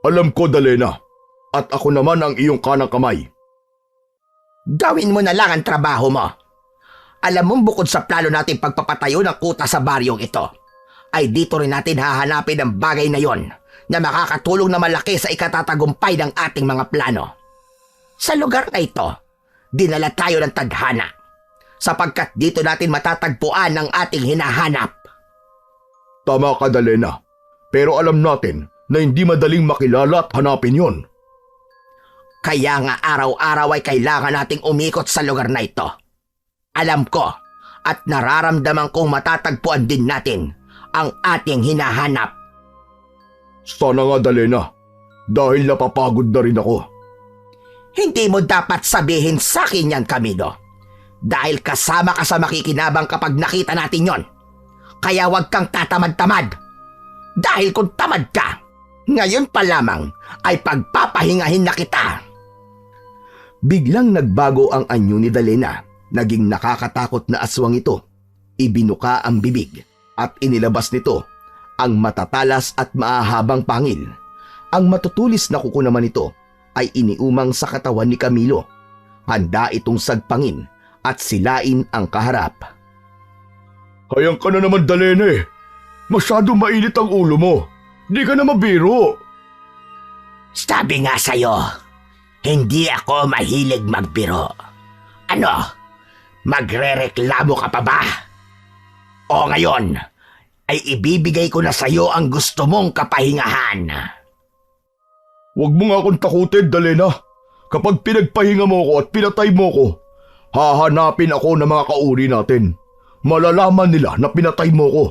Speaker 3: Alam ko, Dalena. At ako naman ang iyong kanang kamay.
Speaker 5: Gawin mo na lang ang trabaho mo. Alam mong bukod sa plano natin pagpapatayo ng kuta sa baryong ito, ay dito rin natin hahanapin ang bagay na yon na makakatulong na malaki sa ikatatagumpay ng ating mga plano. Sa lugar na ito, dinala tayo ng tadhana sapagkat dito natin matatagpuan ang ating hinahanap.
Speaker 3: Tama ka, Dalena. Pero alam natin na hindi madaling makilala at hanapin yon.
Speaker 5: Kaya nga araw-araw ay kailangan nating umikot sa lugar na ito. Alam ko at nararamdaman kong matatagpuan din natin ang ating hinahanap.
Speaker 3: Sana nga, Dalena. Dahil napapagod na rin ako.
Speaker 5: Hindi mo dapat sabihin sa akin yan, Camilo. Dahil kasama ka sa makikinabang kapag nakita natin yon. Kaya huwag kang tatamad-tamad. Dahil kung tamad ka, ngayon pa lamang ay pagpapahingahin na kita.
Speaker 2: Biglang nagbago ang anyo ni Dalena. Naging nakakatakot na aswang ito. Ibinuka ang bibig at inilabas nito ang matatalas at maahabang pangil. Ang matutulis na kuko naman ito ay iniumang sa katawan ni Camilo. Handa itong sagpangin at silain ang kaharap.
Speaker 3: Hayang ka na naman, Dalene. Masyado mainit ang ulo mo. Di ka na mabiro.
Speaker 5: Sabi nga sa'yo, hindi ako mahilig magbiro. Ano? Magrereklamo ka pa ba? O ngayon, ay ibibigay ko na sa'yo ang gusto mong kapahingahan.
Speaker 3: Huwag mo nga akong takutin, Dalena. Kapag pinagpahinga mo ko at pinatay mo ko, hahanapin ako ng mga kauri natin. Malalaman nila na pinatay mo ko.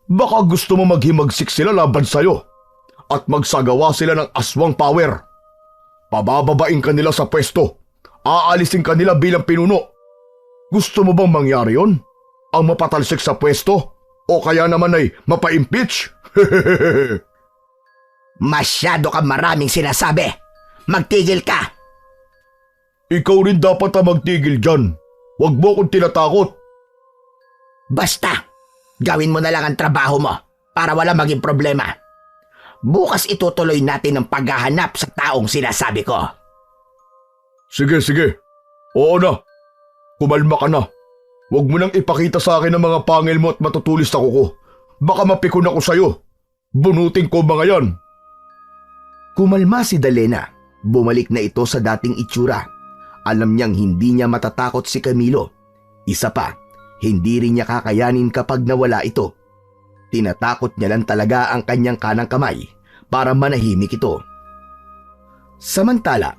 Speaker 3: Baka gusto mo maghimagsik sila laban sa'yo at magsagawa sila ng aswang power. Pabababain ka nila sa pwesto. Aalisin ka nila bilang pinuno. Gusto mo bang mangyari yon? Ang mapatalsik sa pwesto? O kaya naman ay mapa-impeach?
Speaker 5: Masyado ka maraming sinasabi. Magtigil ka.
Speaker 3: Ikaw rin dapat ang magtigil dyan. Huwag mo akong tinatakot.
Speaker 5: Basta, gawin mo na lang ang trabaho mo para wala maging problema. Bukas itutuloy natin ang paghahanap sa taong sinasabi ko.
Speaker 3: Sige. Oo na. Kumalma ka na. Huwag mo nang ipakita sa akin ang mga pangil mo at matutulis na kuko. Baka mapikon ako sa'yo. Bunutin ko mga yan.
Speaker 2: Kumalma si Dalena. Bumalik na ito sa dating itsura. Alam niyang hindi niya matatakot si Camilo. Isa pa, hindi rin niya kakayanin kapag nawala ito. Tinatakot niya lang talaga ang kanyang kanang kamay para manahimik ito. Samantala,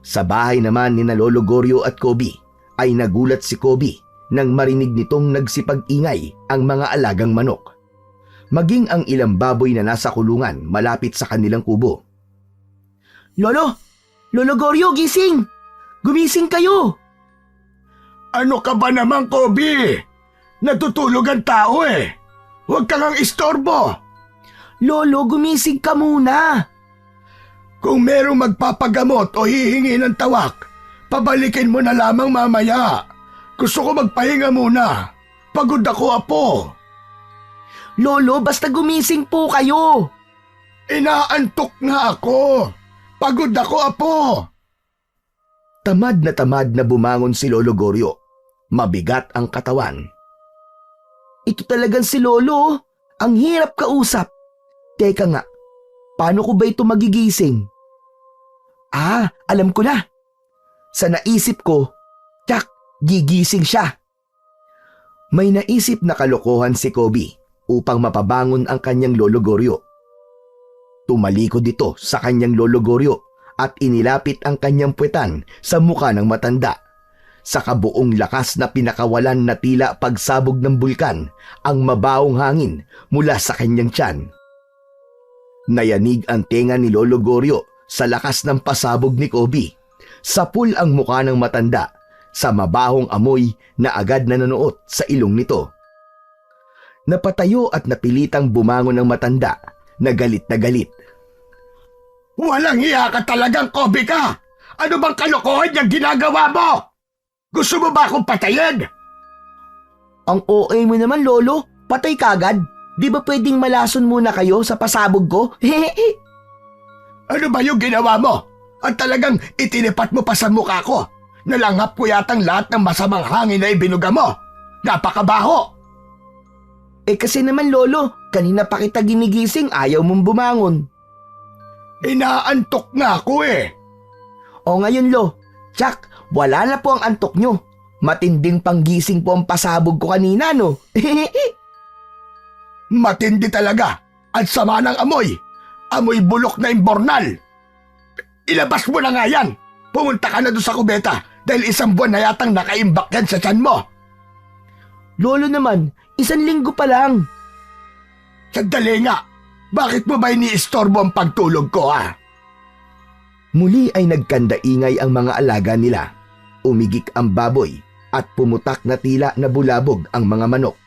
Speaker 2: sa bahay naman ni Lolo Goryo at Kobe ay nagulat si Kobe nang marinig nitong nagsipag-ingay ang mga alagang manok. Maging ang ilang baboy na nasa kulungan malapit sa kanilang kubo.
Speaker 4: Lolo Goryo, gising! Gumising kayo!
Speaker 3: Ano ka ba naman, Kobe? Natutulog ang tao eh. Huwag kang ang istorbo.
Speaker 4: Lolo, gumising ka muna!
Speaker 3: Kung merong magpapagamot o hihingi ng tawak, pabalikin mo na lamang mamaya. Gusto ko magpahinga muna. Pagod ako, Apo.
Speaker 4: Lolo, basta gumising po kayo!
Speaker 3: Inaantok na ako. Pagod ako, Apo.
Speaker 2: Tamad na bumangon si Lolo Goryo. Mabigat ang katawan.
Speaker 4: Ito talagang si Lolo, ang hirap kausap. Teka nga, paano ko ba ito magigising? Alam ko na. Sa naisip ko, tsak, gigising siya.
Speaker 2: May naisip na kalokohan si Kobe upang mapabangon ang kanyang Lolo Goryo. Tumalikod ito sa kanyang Lolo Goryo at inilapit ang kanyang puwetan sa mukha ng matanda. Sa kabuong lakas na pinakawalan na tila pagsabog ng bulkan ang mabawong hangin mula sa kanyang tiyan. Nayanig ang tenga ni Lolo Goryo sa lakas ng pasabog ni Kobe. Sapul ang mukha ng matanda sa mabahong amoy na agad na nanuot sa ilong nito. Napatayo at napilitang bumangon ng matanda na galit na galit.
Speaker 3: Walang hiya ka talagang, Kobe ka. Ano bang kalokohan yung ginagawa mo? Gusto mo ba akong patayin?
Speaker 4: Ang OA mo naman, Lolo. Patay kagad. Di ba pwedeng malason muna kayo sa pasabog ko?
Speaker 3: Ano ba yung ginawa mo? At talagang itinipat mo pa sa mukha ko. Nalanghap ko yatang lahat ng masamang hangin na ibinuga mo. Napakabaho.
Speaker 4: Kasi naman, Lolo, kanina pa kita ginigising, ayaw mong bumangon.
Speaker 3: Inaantok na ako eh.
Speaker 4: O ngayon, Lo, tsak, wala na po ang antok nyo. Matinding panggising po ang pasabog ko kanina, no?
Speaker 3: Matindi talaga. At sama ng amoy. Amoy bulok na imbornal. Ilabas mo na nga yan. Pumunta ka na doon sa kubeta dahil 1 buwan na yatang nakaimbak yan sa tiyan mo.
Speaker 4: Lolo naman, 1 linggo pa lang.
Speaker 3: Sandali nga. Bakit mo ba iniistorbo ang pagtulog ko, ha?
Speaker 2: Muli ay nagkandaingay ang mga alaga nila. Umigik ang baboy at pumutak na tila na bulabog ang mga manok.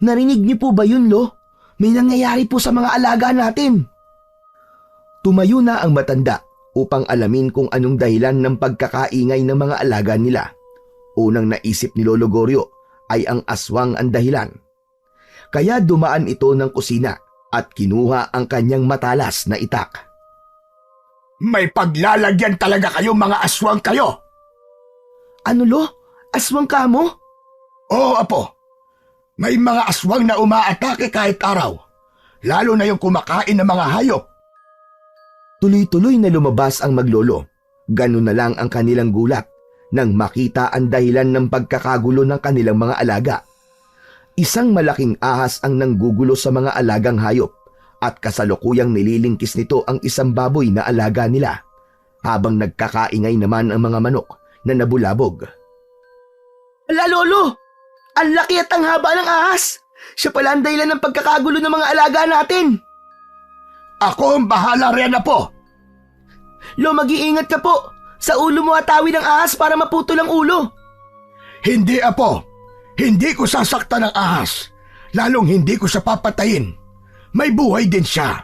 Speaker 4: Narinig niyo po ba yun, Lo? May nangyayari po sa mga alaga natin.
Speaker 2: Tumayo na ang matanda upang alamin kung anong dahilan ng pagkakaingay ng mga alaga nila. Unang naisip ni Lolo Goryo ay ang aswang ang dahilan. Kaya dumaan ito ng kusina at kinuha ang kanyang matalas na itak.
Speaker 3: May paglalagyan talaga kayo, mga aswang kayo.
Speaker 4: Ano, Lo? Aswang ka mo?
Speaker 3: Oo, Apo. May mga aswang na umaatake kahit araw. Lalo na yung kumakain ng mga hayop.
Speaker 2: Tuloy-tuloy na lumabas ang maglolo. Ganun na lang ang kanilang gulat nang makita ang dahilan ng pagkakagulo ng kanilang mga alaga. Isang malaking ahas ang nanggugulo sa mga alagang hayop at kasalukuyang nililingkis nito ang isang baboy na alaga nila. Habang nagkakaingay naman ang mga manok na nabulabog.
Speaker 4: Ala, Lolo! Ang laki at ang haba ng ahas! Siya pala ang dahilan ng pagkakagulo ng mga alaga natin!
Speaker 3: Ako ang bahala riyan, Apo.
Speaker 4: Lo, mag-iingat ka po! Sa ulo mo atawin ng ahas para maputol ang ulo!
Speaker 3: Hindi, Apo. Hindi ko sasaktan ng ahas. Lalong hindi ko siya papatayin. May buhay din siya.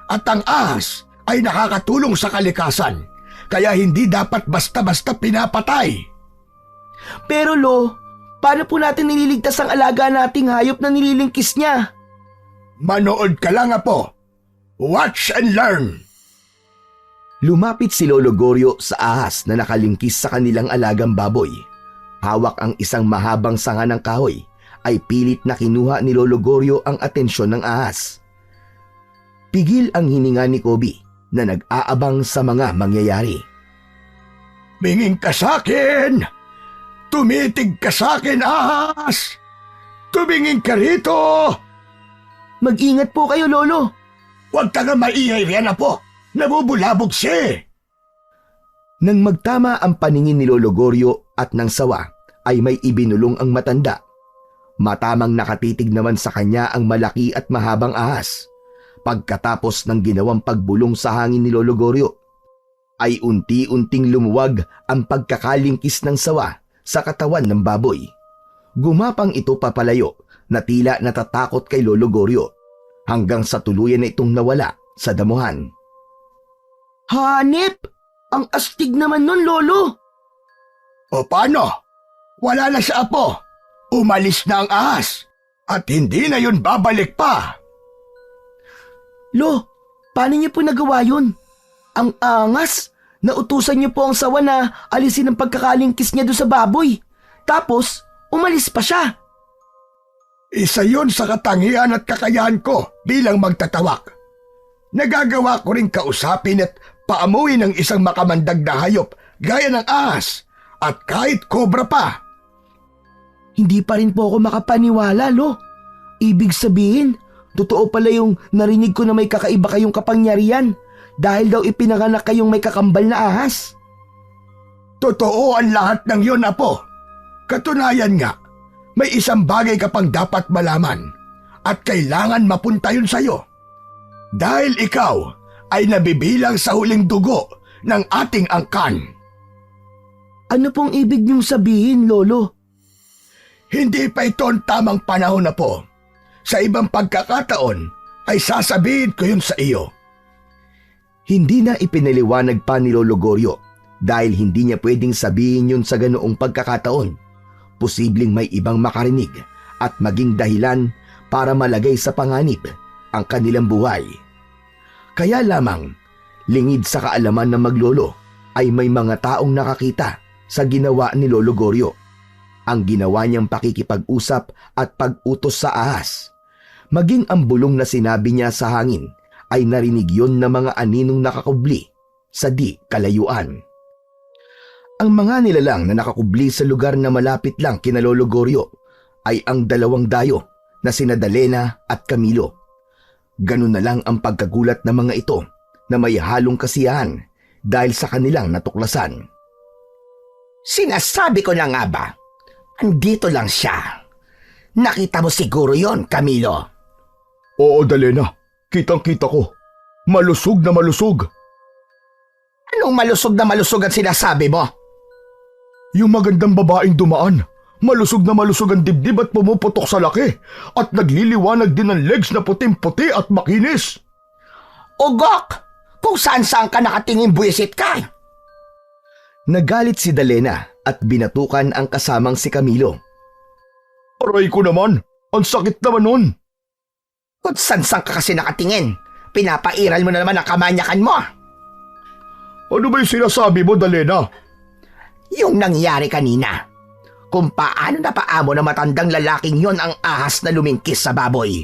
Speaker 3: At ang ahas ay nakakatulong sa kalikasan. Kaya hindi dapat basta-basta pinapatay.
Speaker 4: Pero Lo, paano po natin nililigtas ang alaga nating hayop na nililingkis niya?
Speaker 3: Manood ka lang, Apo. Watch and learn.
Speaker 2: Lumapit si Lolo Goryo sa ahas na nakalingkis sa kanilang alagang baboy. Hawak ang isang mahabang sanga ng kahoy, ay pilit na kinuha ni Lolo Goryo ang atensyon ng ahas. Pigil ang hininga ni Kobe na nag-aabang sa mga mangyayari.
Speaker 3: Mingin ka sa akin! Tumitig ka sa akin, ahas! Tumingin ka rito!
Speaker 4: Mag-ingat po kayo, Lolo!
Speaker 3: Huwag ka nga maingay riyan, Apo! Nabubulabog siya!
Speaker 2: Nang magtama ang paningin ni Lolo Goryo at ng sawa, ay may ibinulong ang matanda. Matamang nakatitig naman sa kanya ang malaki at mahabang ahas. Pagkatapos ng ginawang pagbulong sa hangin ni Lolo Goryo, ay unti-unting lumuwag ang pagkakalingkis ng sawa sa katawan ng baboy. Gumapang ito papalayo na tila natatakot kay Lolo Goryo hanggang sa tuluyan na itong nawala sa damuhan.
Speaker 4: Hanep! Ang astig naman nun, Lolo!
Speaker 3: O paano? Wala na siya, Apo. Umalis na ang ahas. At hindi na yun babalik pa.
Speaker 4: Lo, paano niyo po nagawa yun? Ang angas! Nautusan niyo po ang sawa na alisin ang pagkakalingkis niya doon sa baboy. Tapos, umalis pa siya.
Speaker 3: Isa yun sa katangian at kakayahan ko bilang magtatawak. Nagagawa ko rin kausapin at paamuin ng isang makamandag na hayop gaya ng ahas at kahit kobra pa.
Speaker 4: Hindi pa rin po ako makapaniwala, Lo. Ibig sabihin, totoo pala yung narinig ko na may kakaiba kayong kapangyarihan dahil daw ipinanganak kayong may kakambal na ahas.
Speaker 3: Totoo ang lahat ng yun, Apo. Katunayan nga, may isang bagay ka pang dapat malaman at kailangan mapunta yun sa'yo. Dahil ikaw ay nabibilang sa huling dugo ng ating angkan.
Speaker 4: Ano pong ibig niyong sabihin, Lolo?
Speaker 3: Hindi pa ito ang tamang panahon na po. Sa ibang pagkakataon ay sasabihin ko yun sa iyo.
Speaker 2: Hindi na ipinaliwanag pa ni Lolo Goryo dahil hindi niya pwedeng sabihin yun sa ganoong pagkakataon. Posibleng may ibang makarinig at maging dahilan para malagay sa panganib ang kanilang buhay. Kaya lamang, lingid sa kaalaman ng maglolo ay may mga taong nakakita sa ginawa ni Lolo Goryo. Ang ginawa niyang pakikipag-usap at pag-utos sa ahas. Maging ang bulong na sinabi niya sa hangin ay narinig yon ng mga aninong nakakubli sa di kalayuan. Ang mga nilalang na nakakubli sa lugar na malapit lang kina Lolo Goryo ay ang dalawang dayo na sina Dalena at Camilo. Ganun na lang ang pagkagulat ng mga ito na may halong kasiyahan dahil sa kanilang natuklasan.
Speaker 5: Sinasabi ko na nga ba? Andito lang siya. Nakita mo siguro yon, Camilo.
Speaker 3: Oo, Dalena. Kitang-kita ko. Malusog na malusog.
Speaker 5: Anong malusog na malusog ang sinasabi mo?
Speaker 3: Yung magandang babaeng dumaan. Malusog na malusog ang dibdib at pumuputok sa laki. At nagliliwanag din ang legs na puting-puti at makinis.
Speaker 5: Ugok! Kung saan-saan ka nakatingin buwisit ka.
Speaker 2: Nagalit si Dalena at binatukan ang kasamang si Camilo.
Speaker 3: Aray ko naman. Ang sakit naman nun.
Speaker 5: Kung saan-saan ka kasi nakatingin, pinapairal mo na naman ang kamanyakan mo.
Speaker 3: Ano ba yung sinasabi mo, Dalena?
Speaker 5: Yung nangyari kanina. Kung paano napaamo na matandang lalaking yon ang ahas na lumingkis sa baboy.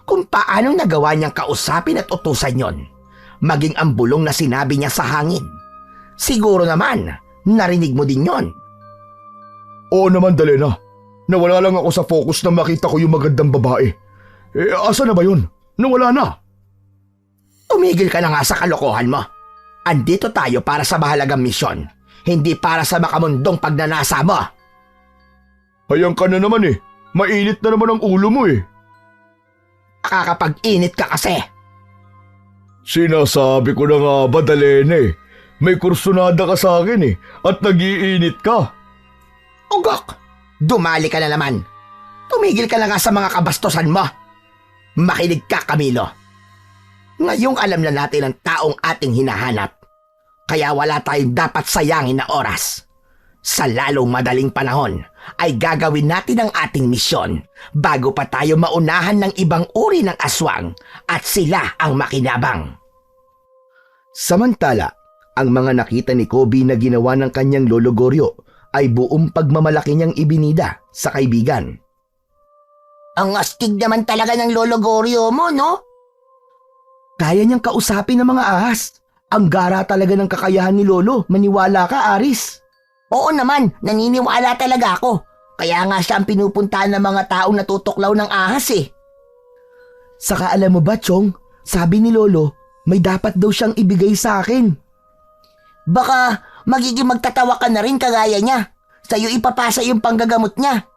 Speaker 5: Kung paanong nagawa niyang kausapin at utusan yon. Maging ang bulong na sinabi niya sa hangin. Siguro naman, narinig mo din yon.
Speaker 3: Oo naman, Dalena. Nawala lang ako sa focus na makita ko yung magandang babae. Asa na ba yun? Nawala na.
Speaker 5: Tumigil ka na nga sa kalokohan mo. Andito tayo para sa mahalagang misyon. hindi para sa makamundong pagnanasa mo.
Speaker 3: Hayang ka na naman eh. Mainit na naman ang ulo mo eh.
Speaker 5: Kakapag-init ka kasi.
Speaker 3: Sinasabi ko na nga ba, Dalena eh. May kursunada ka sa akin eh. At nag-iinit ka.
Speaker 5: Ugok! Dumali ka na naman. Tumigil ka na nga sa mga kabastusan mo. Makinig ka, Camilo. Ngayong alam na natin ang taong ating hinahanap. Kaya wala tayong dapat sayangin na oras. Sa lalong madaling panahon ay gagawin natin ang ating misyon bago pa tayo maunahan ng ibang uri ng aswang at sila ang makinabang.
Speaker 2: Samantala, ang mga nakita ni Kobe na ginawa ng kanyang lolo Goryo ay buong pagmamalaki niyang ibinida sa kaibigan.
Speaker 5: Ang astig naman talaga ng Lolo Goryo mo, no?
Speaker 4: Kaya niyang kausapin ng mga ahas. Ang gara talaga ng kakayahan ni Lolo. Maniwala ka, Aris.
Speaker 5: Oo naman, naniniwala talaga ako. Kaya nga siya ang pinupuntahan ng mga taong natutuklaw ng ahas eh.
Speaker 4: Saka alam mo ba, Chong? Sabi ni Lolo, may dapat daw siyang ibigay sa akin.
Speaker 5: Baka magiging magtatawa ka na rin kagaya niya. Sa'yo ipapasa yung panggagamot niya.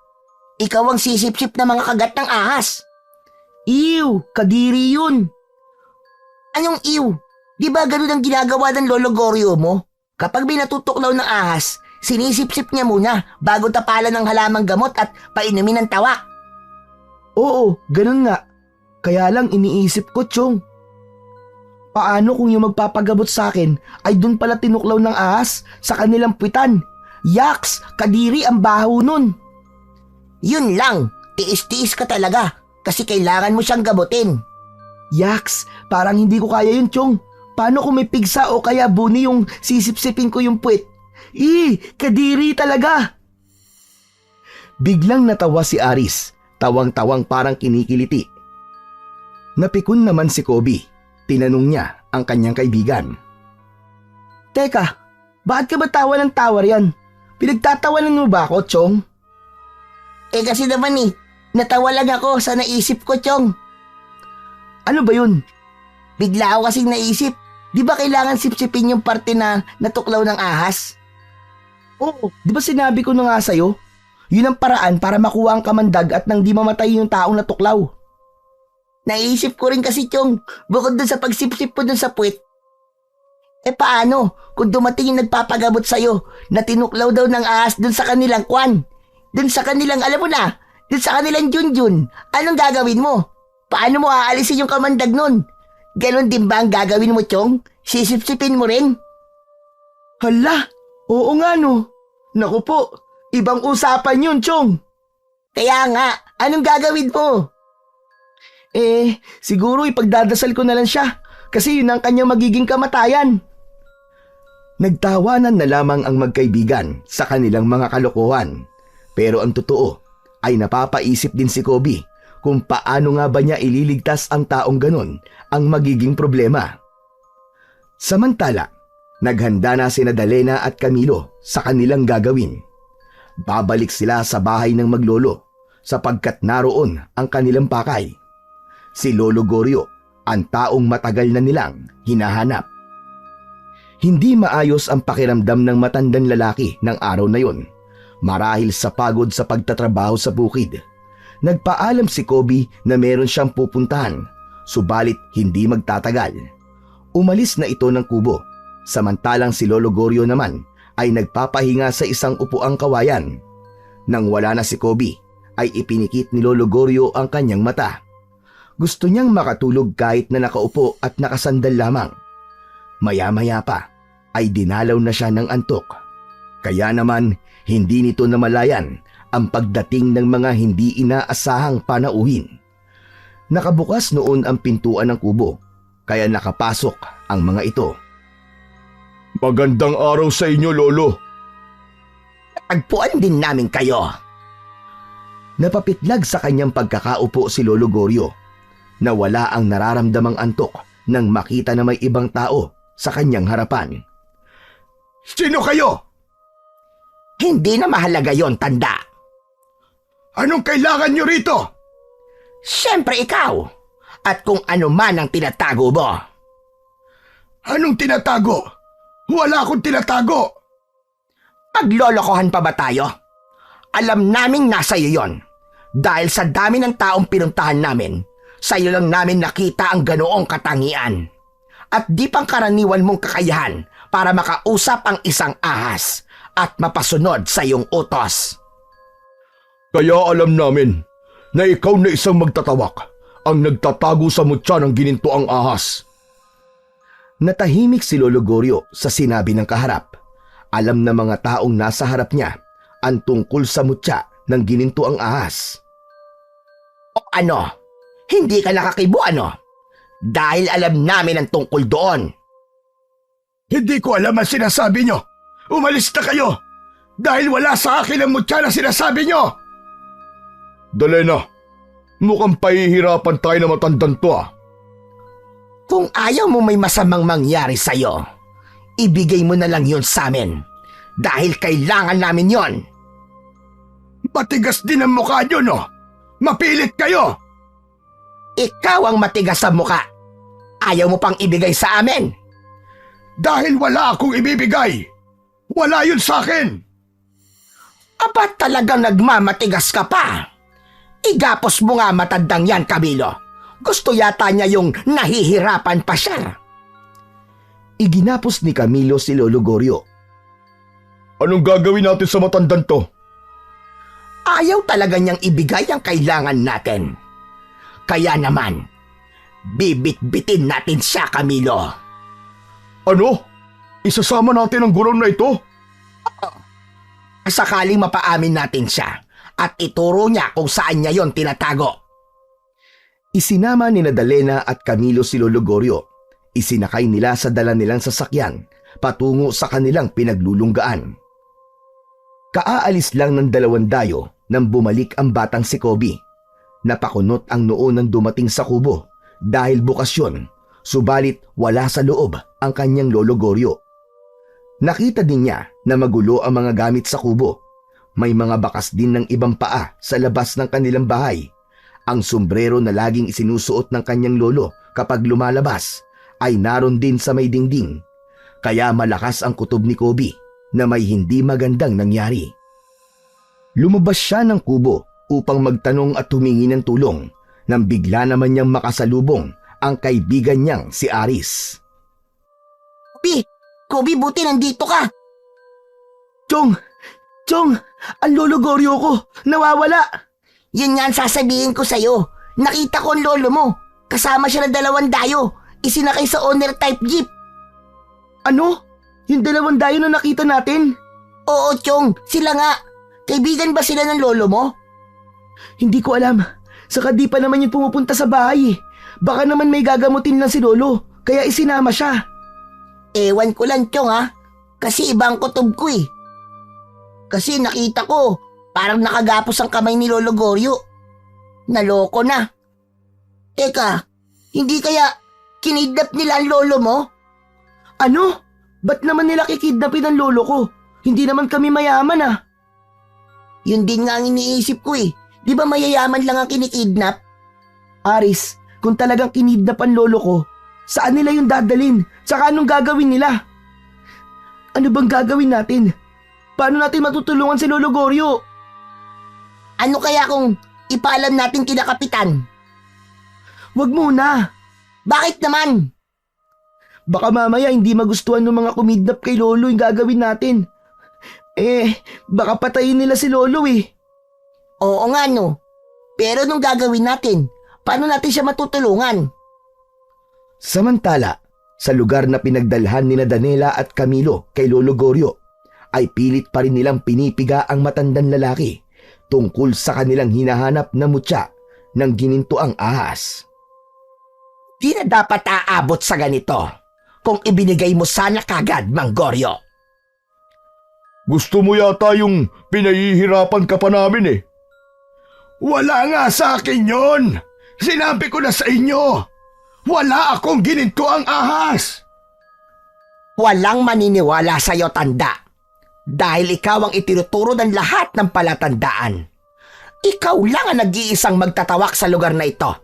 Speaker 5: Ikaw ang sisip-sip na mga kagat ng ahas.
Speaker 4: Ew, kadiri yun.
Speaker 5: Anong ew? Di ba ganun ang ginagawa ng Lolo Goryo mo? Kapag may natutuklaw ng ahas, sinisip-sip niya muna bago tapalan ng halamang gamot at painumin ng tawak.
Speaker 4: Oo, ganun nga. Kaya lang iniisip ko, Chong. Paano kung yung magpapagamot sa akin ay dun pala tinuklaw ng ahas sa kanilang puwitan? Yaks, kadiri ang baho nun.
Speaker 5: Yun lang, tiis-tiis ka talaga kasi kailangan mo siyang gamutin.
Speaker 4: Yaks, parang hindi ko kaya yun, Chong. Paano kung may pigsa o kaya buni yung sisipsipin ko yung puwit? Kadiri talaga.
Speaker 2: Biglang natawa si Aris, tawang-tawang parang kinikiliti. Napikon naman si Kobe. Tinanong niya ang kanyang kaibigan.
Speaker 4: Teka, bakit ka ba tawa ng tawa riyan? Pinagtatawanan mo ba ako, Chong?
Speaker 5: Kasi naman natawa lang ako sa naisip ko, Chong.
Speaker 4: Ano ba yun?
Speaker 5: Bigla ako kasing naisip, di ba kailangan sipsipin yung parte na natuklaw ng ahas?
Speaker 4: Oo, di ba sinabi ko na nga sa'yo? Yun ang paraan para makuha ang kamandag at nang di mamatay yung taong natuklaw.
Speaker 5: Naisip ko rin kasi, Chong, bukod dun sa pagsipsip po dun sa puwit. Paano kung dumating yung nagpapagamot sa'yo na tinuklaw daw ng ahas dun sa kanilang kwan? Dun sa kanilang, alam mo na, dun sa kanilang junjun, anong gagawin mo? Paano mo aalisin yung kamandag nun? Ganon din ba ang gagawin mo, Chong? Sisipsipin mo rin?
Speaker 4: Hala, oo nga no. Naku po, ibang usapan yun, Chong.
Speaker 5: Kaya nga, anong gagawin mo?
Speaker 4: Siguro ipagdadasal ko na lang siya kasi yun ang kanyang magiging kamatayan.
Speaker 2: Nagtawanan na lamang ang magkaibigan sa kanilang mga kalokohan. Pero ang totoo ay napapaisip din si Kobe kung paano nga ba niya ililigtas ang taong ganon ang magiging problema. Samantala, naghanda na sina Dalena at Camilo sa kanilang gagawin. Babalik sila sa bahay ng maglolo sapagkat naroon ang kanilang pakay. Si Lolo Goryo, ang taong matagal na nilang hinahanap. Hindi maayos ang pakiramdam ng matandang lalaki ng araw na yon. Marahil sa pagod sa pagtatrabaho sa bukid. Nagpaalam si Kobe na meron siyang pupuntahan, subalit hindi magtatagal. Umalis na ito ng kubo, samantalang si Lolo Goryo naman ay nagpapahinga sa isang upuang kawayan. Nang wala na si Kobe, ay ipinikit ni Lolo Goryo ang kanyang mata. Gusto niyang makatulog kahit na nakaupo at nakasandal lamang. Maya-maya pa ay dinalaw na siya ng antok. Kaya naman hindi nito namalayan ang pagdating ng mga hindi inaasahang panauhin. Nakabukas noon ang pintuan ng kubo, kaya nakapasok ang mga ito.
Speaker 3: Magandang araw sa inyo, Lolo.
Speaker 5: Tagpuan din namin kayo.
Speaker 2: Napapitlag sa kanyang pagkakaupo si Lolo Goryo na wala ang nararamdamang antok nang makita na may ibang tao sa kanyang harapan.
Speaker 3: Sino kayo?
Speaker 5: Hindi na mahalaga yon, tanda.
Speaker 3: Anong kailangan nyo rito?
Speaker 5: Siyempre ikaw. At kung ano man ang tinatago mo.
Speaker 3: Anong tinatago? Wala akong tinatago.
Speaker 5: Paglolokohan pa ba tayo? Alam naming nasa iyo yon. Dahil sa dami ng taong pinuntahan namin, sa iyo lang namin nakita ang ganoong katangian. At di pang karaniwan mong kakayahan para makausap ang isang ahas at mapasunod sa iyong utos.
Speaker 3: Kaya alam namin na ikaw na isang magtatawak ang nagtatago sa mutya ng ginintoang ahas.
Speaker 2: Natahimik si Lolo Goryo sa sinabi ng kaharap. Alam na mga taong nasa harap niya ang tungkol sa mutya ng ginintoang ahas.
Speaker 5: O ano? Hindi ka nakakibo ano? Dahil alam namin ang tungkol doon.
Speaker 3: Hindi ko alam ang sinasabi nyo. Umalis na kayo! Dahil wala sa akin ang mutya na sinasabi nyo! Dalena, mukhang pahihirapan tayo na matandang to ah.
Speaker 5: Kung ayaw mo may masamang mangyari sa'yo, ibigay mo na lang yun sa amin. Dahil kailangan namin yon.
Speaker 3: Matigas din ang mukha nyo no? Mapilit kayo!
Speaker 5: Ikaw ang matigas sa muka. Ayaw mo pang ibigay sa amin.
Speaker 3: Dahil wala akong ibibigay. Wala yun sa akin.
Speaker 5: Aba talagang nagmamatigas ka pa. Igapos mo nga matandang yan, Camilo. Gusto yata niya yung nahihirapan pa siya.
Speaker 2: Iginapos ni Camilo si Lolo Goryo.
Speaker 3: Anong gagawin natin sa matandang to?
Speaker 5: Ayaw talaga niyang ibigay ang kailangan natin. Kaya naman, bibit-bitin natin siya, Camilo.
Speaker 3: Ano? Isasama natin ang gurong na ito?
Speaker 5: Sakaling mapaamin natin siya at ituro niya kung saan niya yon tinatago.
Speaker 2: Isinama ni Dalena at Camilo si Lolo Goryo. Isinakay nila sa dala nilang sasakyan patungo sa kanilang pinaglulunggaan. Kaaalis lang ng 2 dayo nang bumalik ang batang si Kobe. Napakunot ang noo nang dumating sa kubo dahil bukasyon, subalit wala sa loob ang kanyang Lolo Goryo. Nakita din niya na magulo ang mga gamit sa kubo. May mga bakas din ng ibang paa sa labas ng kanilang bahay. Ang sombrero na laging isinusuot ng kanyang lolo kapag lumalabas ay naroon din sa may dingding. Kaya malakas ang kutob ni Kobe na may hindi magandang nangyari. Lumabas siya ng kubo upang magtanong at humingi ng tulong nang bigla naman niyang makasalubong ang kaibigan niyang si Aris.
Speaker 5: Kobe, buti nandito ka.
Speaker 4: Chong! Ang Lolo Goryo ko! Nawawala!
Speaker 5: Yun nga ang sasabihin ko sa'yo. Nakita ko ang lolo mo. Kasama siya ng 2 dayo. Isinakay sa owner type jeep.
Speaker 4: Ano? Yung 2 dayo na nakita natin?
Speaker 5: Oo, Chong. Sila nga. Kaibigan ba sila ng lolo mo?
Speaker 4: Hindi ko alam. Saka di pa naman yung pumupunta sa bahay. Baka naman may gagamutin lang si Lolo. Kaya isinama siya.
Speaker 5: Ewan ko lang, Chong ha. Kasi ibang kutob ko eh. Kasi nakita ko, parang nakagapos ang kamay ni Lolo Goryo. Naloko na. Teka, hindi kaya kinidnap nila ang lolo mo?
Speaker 4: Ano? Ba't naman nila kikidnapin ang lolo ko? Hindi naman kami mayaman ah.
Speaker 5: Yun din nga ang iniisip ko eh. Di ba mayayaman lang ang kinikidnap?
Speaker 4: Aris, kung talagang kinidnap ang lolo ko, saan nila yung dadalin? Saka anong gagawin nila? Ano bang gagawin natin? Paano natin matutulungan si Lolo Goryo?
Speaker 5: Ano kaya kung ipaalam natin kina Kapitan?
Speaker 4: Wag muna.
Speaker 5: Bakit naman?
Speaker 4: Baka mamaya hindi magustuhan ng mga kumidnap kay Lolo yung gagawin natin. Baka patayin nila si Lolo eh.
Speaker 5: Oo nga no. Pero nung gagawin natin, paano natin siya matutulungan?
Speaker 2: Samantala, sa lugar na pinagdalhan ni Danela at Camilo kay Lolo Goryo, ay pilit pa rin nilang pinipiga ang matandang lalaki tungkol sa kanilang hinahanap na mutya ng ginintoang ahas.
Speaker 5: Di na dapat aabot sa ganito kung ibinigay mo sana kagad, Mang Goryo.
Speaker 3: Gusto mo yata yung pinahihirapan ka pa namin eh. Wala nga sa akin yon. Sinabi ko na sa inyo. Wala akong ginintoang ahas.
Speaker 5: Walang maniniwala sa'yo, tanda. Dahil ikaw ang itinuturo ng lahat ng palatandaan. Ikaw lang ang nag-iisang magtatawak sa lugar na ito.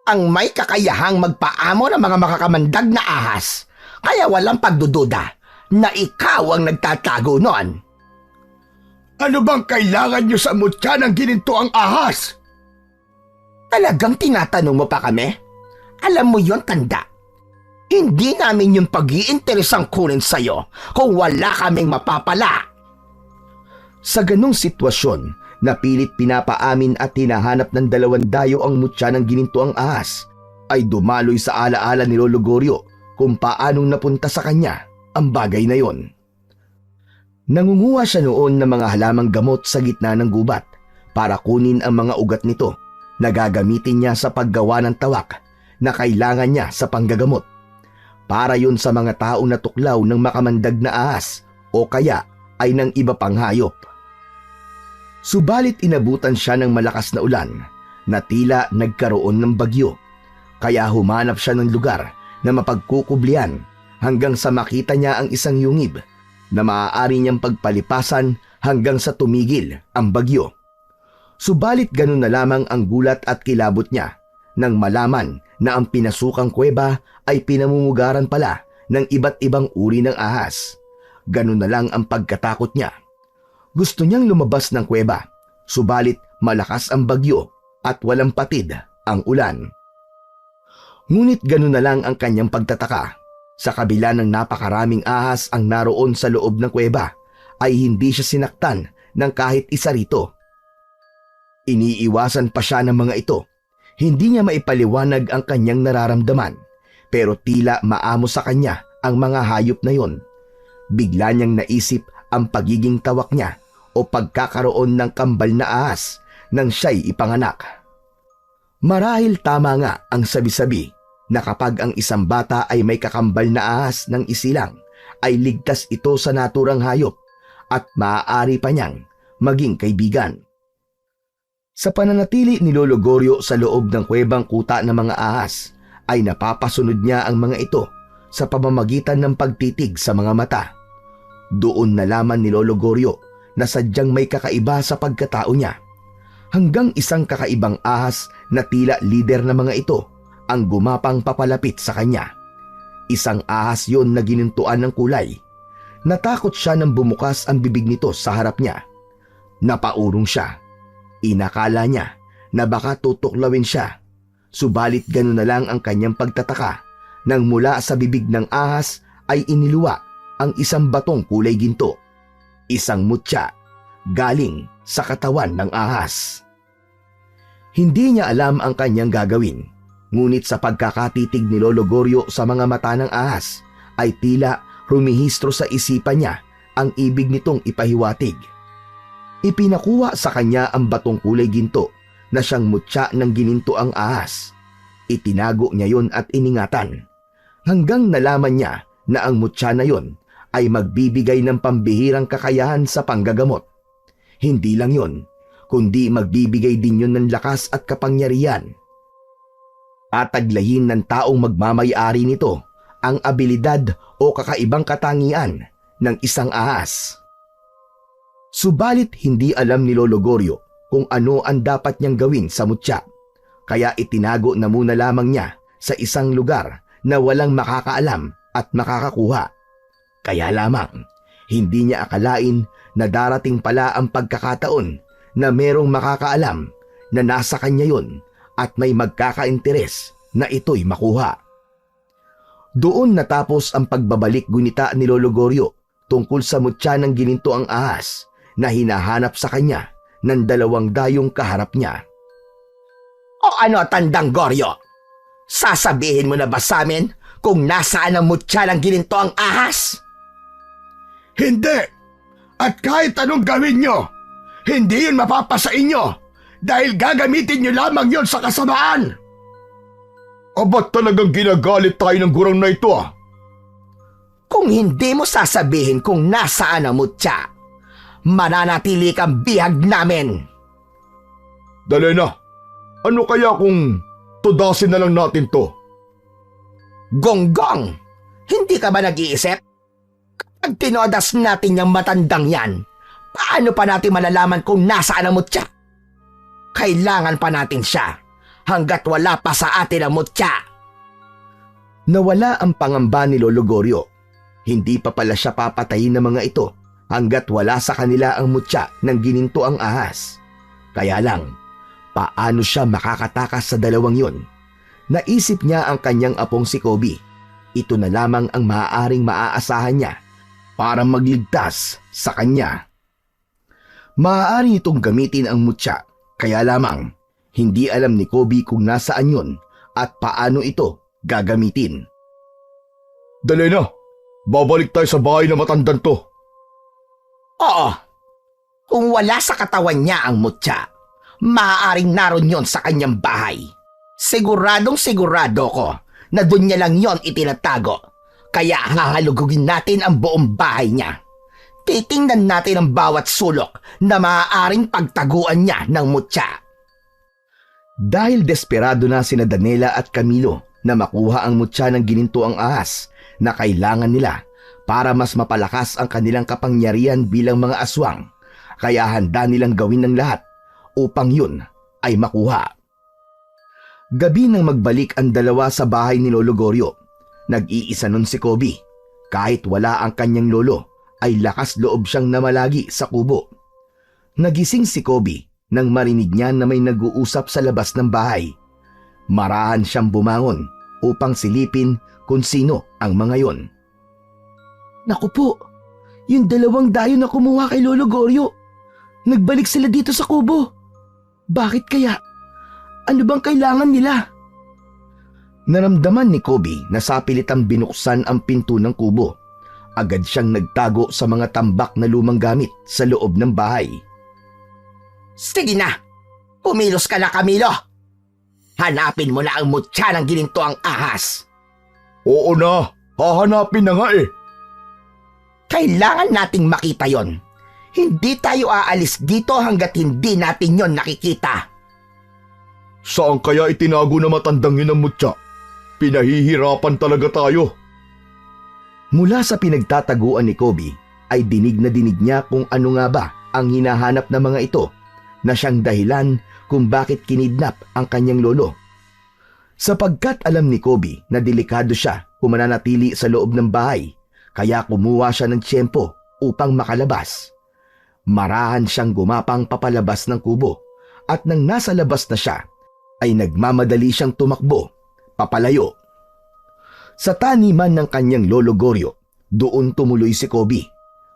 Speaker 5: Ang may kakayahang magpaamo ng mga makakamandag na ahas. Kaya walang pagdududa na ikaw ang nagtatago noon.
Speaker 3: Ano bang kailangan nyo sa mutya ng gininto ang ahas?
Speaker 5: Talagang tinatanong mo pa kami? Alam mo yon, tanda. Hindi namin yung pag-iinteresang kunin sa'yo kung wala kaming mapapala.
Speaker 2: Sa ganong sitwasyon, napilit pinapaamin at hinahanap ng dalawang dayo ang mutya ng gininto ang ahas, ay dumaloy sa alaala ni Lolo Goryo kung paanong napunta sa kanya ang bagay na yon. Nangunguha siya noon ng mga halamang gamot sa gitna ng gubat para kunin ang mga ugat nito na gagamitin niya sa paggawa ng tawak na kailangan niya sa panggagamot. Para yun sa mga taong natuklaw ng makamandag na ahas o kaya ay ng iba pang hayop. Subalit inabutan siya ng malakas na ulan na tila nagkaroon ng bagyo, kaya humanap siya ng lugar na mapagkukublian hanggang sa makita niya ang isang yungib na maaari niyang pagpalipasan hanggang sa tumigil ang bagyo. Subalit ganun na lamang ang gulat at kilabot niya nang malaman na ang pinasukang kuweba ay pinamumugaran pala ng iba't ibang uri ng ahas. Ganun na lang ang pagkatakot niya. Gusto niyang lumabas ng kuweba, subalit malakas ang bagyo at walang patid ang ulan. Ngunit ganun na lang ang kanyang pagtataka. Sa kabila ng napakaraming ahas ang naroon sa loob ng kuweba, ay hindi siya sinaktan ng kahit isa rito. Iniiwasan pa siya ng mga ito. Hindi niya maipaliwanag ang kanyang nararamdaman, pero tila maamo sa kanya ang mga hayop na yon. Bigla niyang naisip ang pagiging tawak niya o pagkakaroon ng kambal na ahas nang siya'y ipanganak. Marahil tama nga ang sabi-sabi na kapag ang isang bata ay may kakambal na ahas ng isilang, ay ligtas ito sa naturang hayop at maaari pa niyang maging kaibigan. Sa pananatili ni Lolo Goryo sa loob ng kuwebang kuta ng mga ahas, ay napapasunod niya ang mga ito sa pamamagitan ng pagtitig sa mga mata. Doon nalaman ni Lolo Goryo na sadyang may kakaiba sa pagkatao niya. Hanggang isang kakaibang ahas na tila lider ng mga ito ang gumapang papalapit sa kanya. Isang ahas yon na ginintuan ng kulay. Natakot siya nang bumukas ang bibig nito sa harap niya. Napaurong siya. Inakala niya na baka tutuklawin siya. Subalit ganun na lang ang kanyang pagtataka nang mula sa bibig ng ahas ay iniluwa ang isang batong kulay ginto. Isang mutya galing sa katawan ng ahas. Hindi niya alam ang kanyang gagawin. Ngunit sa pagkakatitig ni Lolo Goryo sa mga mata ng ahas, ay tila rumihistro sa isipan niya ang ibig nitong ipahiwatig. Ipinakuha sa kanya ang batong kulay ginto na siyang mutya ng gininto ang ahas. Itinago niya yon at iningatan. Hanggang nalaman niya na ang mutya na yon ay magbibigay ng pambihirang kakayahan sa panggagamot. Hindi lang yon, kundi magbibigay din yon ng lakas at kapangyarihan. Tataglayin ng taong magmamay-ari nito ang abilidad o kakaibang katangian ng isang ahas. Subalit hindi alam ni Lolo Goryo kung ano ang dapat niyang gawin sa mutya, kaya itinago na muna lamang niya sa isang lugar na walang makakaalam at makakakuha. Kaya lamang, hindi niya akalain na darating pala ang pagkakataon na merong makakaalam na nasa kanya yon at may magkakainteres na ito'y makuha. Doon natapos ang pagbabalik gunita ni Lolo Goryo tungkol sa mutya ng gininto ang ahas na hinahanap sa kanya ng dalawang dayong kaharap niya.
Speaker 5: O ano, tandang Goryo? Sasabihin mo na ba sa amin kung nasaan ang mutya ng gininto ang ahas?
Speaker 3: Hindi! At kahit anong gawin nyo, hindi yun mapapasa inyo dahil gagamitin nyo lamang yon sa kasamaan. O ba't talagang ginagalit tayo ng gurang na ito ah?
Speaker 5: Kung hindi mo sasabihin kung nasaan ang mutya, mananatili kang bihag namin.
Speaker 3: Dali na, ano kaya kung tudasin na lang natin to?
Speaker 5: Gonggong, hindi ka ba nag-iisip? Kapag tinodas natin yung matandang yan, paano pa natin malalaman kung nasaan ang mutya? Kailangan pa natin siya hanggat wala pa sa atin ang mutya.
Speaker 2: Nawala ang pangamba ni Lolo Goryo. Hindi pa pala siya papatayin ng mga ito hanggat wala sa kanila ang mutya ng gininto ang ahas. Kaya lang, paano siya makakatakas sa dalawang yun? Naisip niya ang kanyang apong si Kobe. Ito na lamang ang maaaring maaasahan niya para magligtas sa kanya. Maaari itong gamitin ang mutya, kaya lamang hindi alam ni Kobe kung nasaan yun at paano ito gagamitin.
Speaker 3: Dali na, babalik tayo sa bahay na matandang to.
Speaker 5: Oo. Kung wala sa katawan niya ang mutya, maaaring naroon yon sa kanyang bahay. Siguradong sigurado ko na doon niya lang yon itinatago. Kaya hahalugugin natin ang buong bahay niya. Titingnan natin ang bawat sulok na maaaring pagtaguan niya ng mutya.
Speaker 2: Dahil desperado na sina Daniela at Camilo na makuha ang mutya ng gininto ang ahas na kailangan nila para mas mapalakas ang kanilang kapangyarihan bilang mga aswang, kaya handa nilang gawin ng lahat upang yun ay makuha. Gabi nang magbalik ang dalawa sa bahay ni Lolo Goryo, nag-iisa nun si Kobe. Kahit wala ang kanyang lolo, ay lakas loob siyang namalagi sa kubo. Nagising si Kobe nang marinig niya na may nag-uusap sa labas ng bahay. Marahan siyang bumangon upang silipin kung sino ang mga yon.
Speaker 4: Naku po, yung dalawang dayo na kumuha kay Lolo Goryo. Nagbalik sila dito sa kubo. Bakit kaya? Ano bang kailangan nila?
Speaker 2: Naramdaman ni Kobe na sapilitang binuksan ang pinto ng kubo. Agad siyang nagtago sa mga tambak na lumang gamit sa loob ng bahay.
Speaker 5: Sige na, pumilos ka na, Camilo. Hanapin mo na ang mutya ng gininto ang ahas.
Speaker 3: Oo na, hahanapin na nga eh.
Speaker 5: Kailangan nating makita yon. Hindi tayo aalis dito hanggat hindi natin yon nakikita.
Speaker 3: Saan kaya itinago na matandang yun ang mutya? Pinahihirapan talaga tayo.
Speaker 2: Mula sa pinagtataguan ni Kobe ay dinig na dinig niya kung ano nga ba ang hinahanap ng mga ito na siyang dahilan kung bakit kinidnap ang kanyang lolo. Sapagkat alam ni Kobe na delikado siya kung mananatili sa loob ng bahay, kaya kumuha siya ng tiyempo upang makalabas. Marahan siyang gumapang papalabas ng kubo at nang nasa labas na siya, ay nagmamadali siyang tumakbo, papalayo. Sa taniman ng kanyang lolo Goryo, doon tumuloy si Kobe.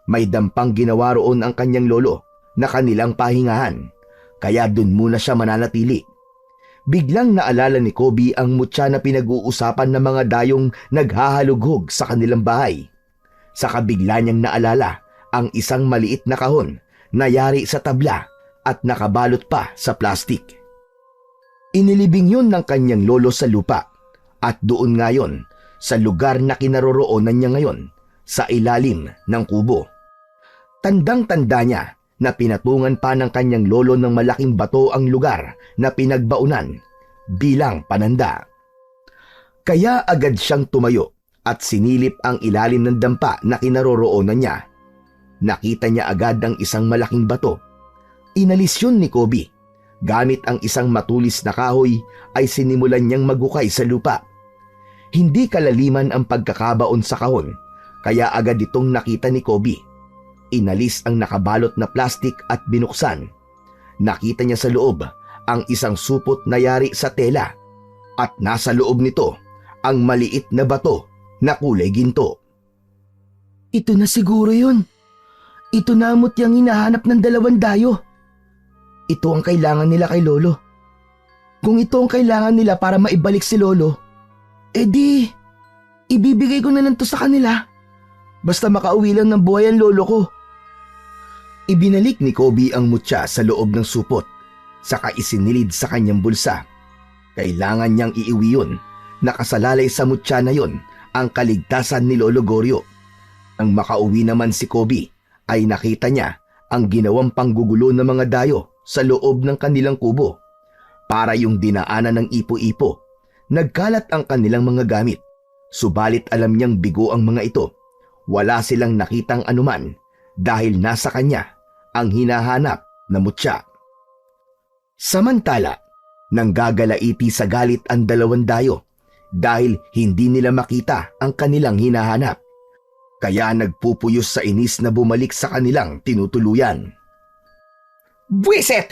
Speaker 2: May dampang ginawa roon ang kanyang lolo na kanilang pahingahan, kaya doon muna siya mananatili. Biglang naalala ni Kobe ang mutya na pinag-uusapan ng mga dayong naghahalughog sa kanilang bahay. Saka bigla niyang naalala ang isang maliit na kahon na yari sa tabla at nakabalot pa sa plastik. Inilibing yun ng kanyang lolo sa lupa at doon ngayon sa lugar na kinaroroonan niya ngayon sa ilalim ng kubo. Tandang-tanda niya na pinatungan pa ng kanyang lolo ng malaking bato ang lugar na pinagbaunan bilang pananda. Kaya agad siyang tumayo at sinilip ang ilalim ng dampa na kinaroroonan niya. Nakita niya agad ang isang malaking bato. Inalis yun ni Kobe. Gamit ang isang matulis na kahoy ay sinimulan niyang magukay sa lupa. Hindi kalaliman ang pagkakabaon sa kahon, kaya agad itong nakita ni Kobe. Inalis ang nakabalot na plastik at binuksan. Nakita niya sa loob ang isang supot na yari sa tela at nasa loob nito ang maliit na bato na kulay ginto.
Speaker 4: Ito na siguro yun. Ito na ang mutyang hinahanap ng dalawang dayo. Ito ang kailangan nila kay Lolo. Kung ito ang kailangan nila para maibalik si Lolo, edi, ibibigay ko na lang to sa kanila. Basta makauwi lang ng buhay ang lolo ko.
Speaker 2: Ibinalik ni Kobe ang mutya sa loob ng supot, saka isinilid sa kanyang bulsa. Kailangan niyang iiwi yun. Nakasalalay sa mutya na yun ang kaligtasan ni Lolo Goryo. Nang makauwi naman si Kobe, ay nakita niya ang ginawang panggugulo ng mga dayo sa loob ng kanilang kubo. Para yung dinaanan ng ipo-ipo, nagkalat ang kanilang mga gamit. Subalit alam niyang bigo ang mga ito. Wala silang nakitang anuman dahil nasa kanya ang hinahanap na mutya. Samantala, nanggagalaiti sa galit ang dalawang dayo dahil hindi nila makita ang kanilang hinahanap. Kaya nagpupuyos sa inis na bumalik sa kanilang tinutuluyan.
Speaker 5: Buwisit!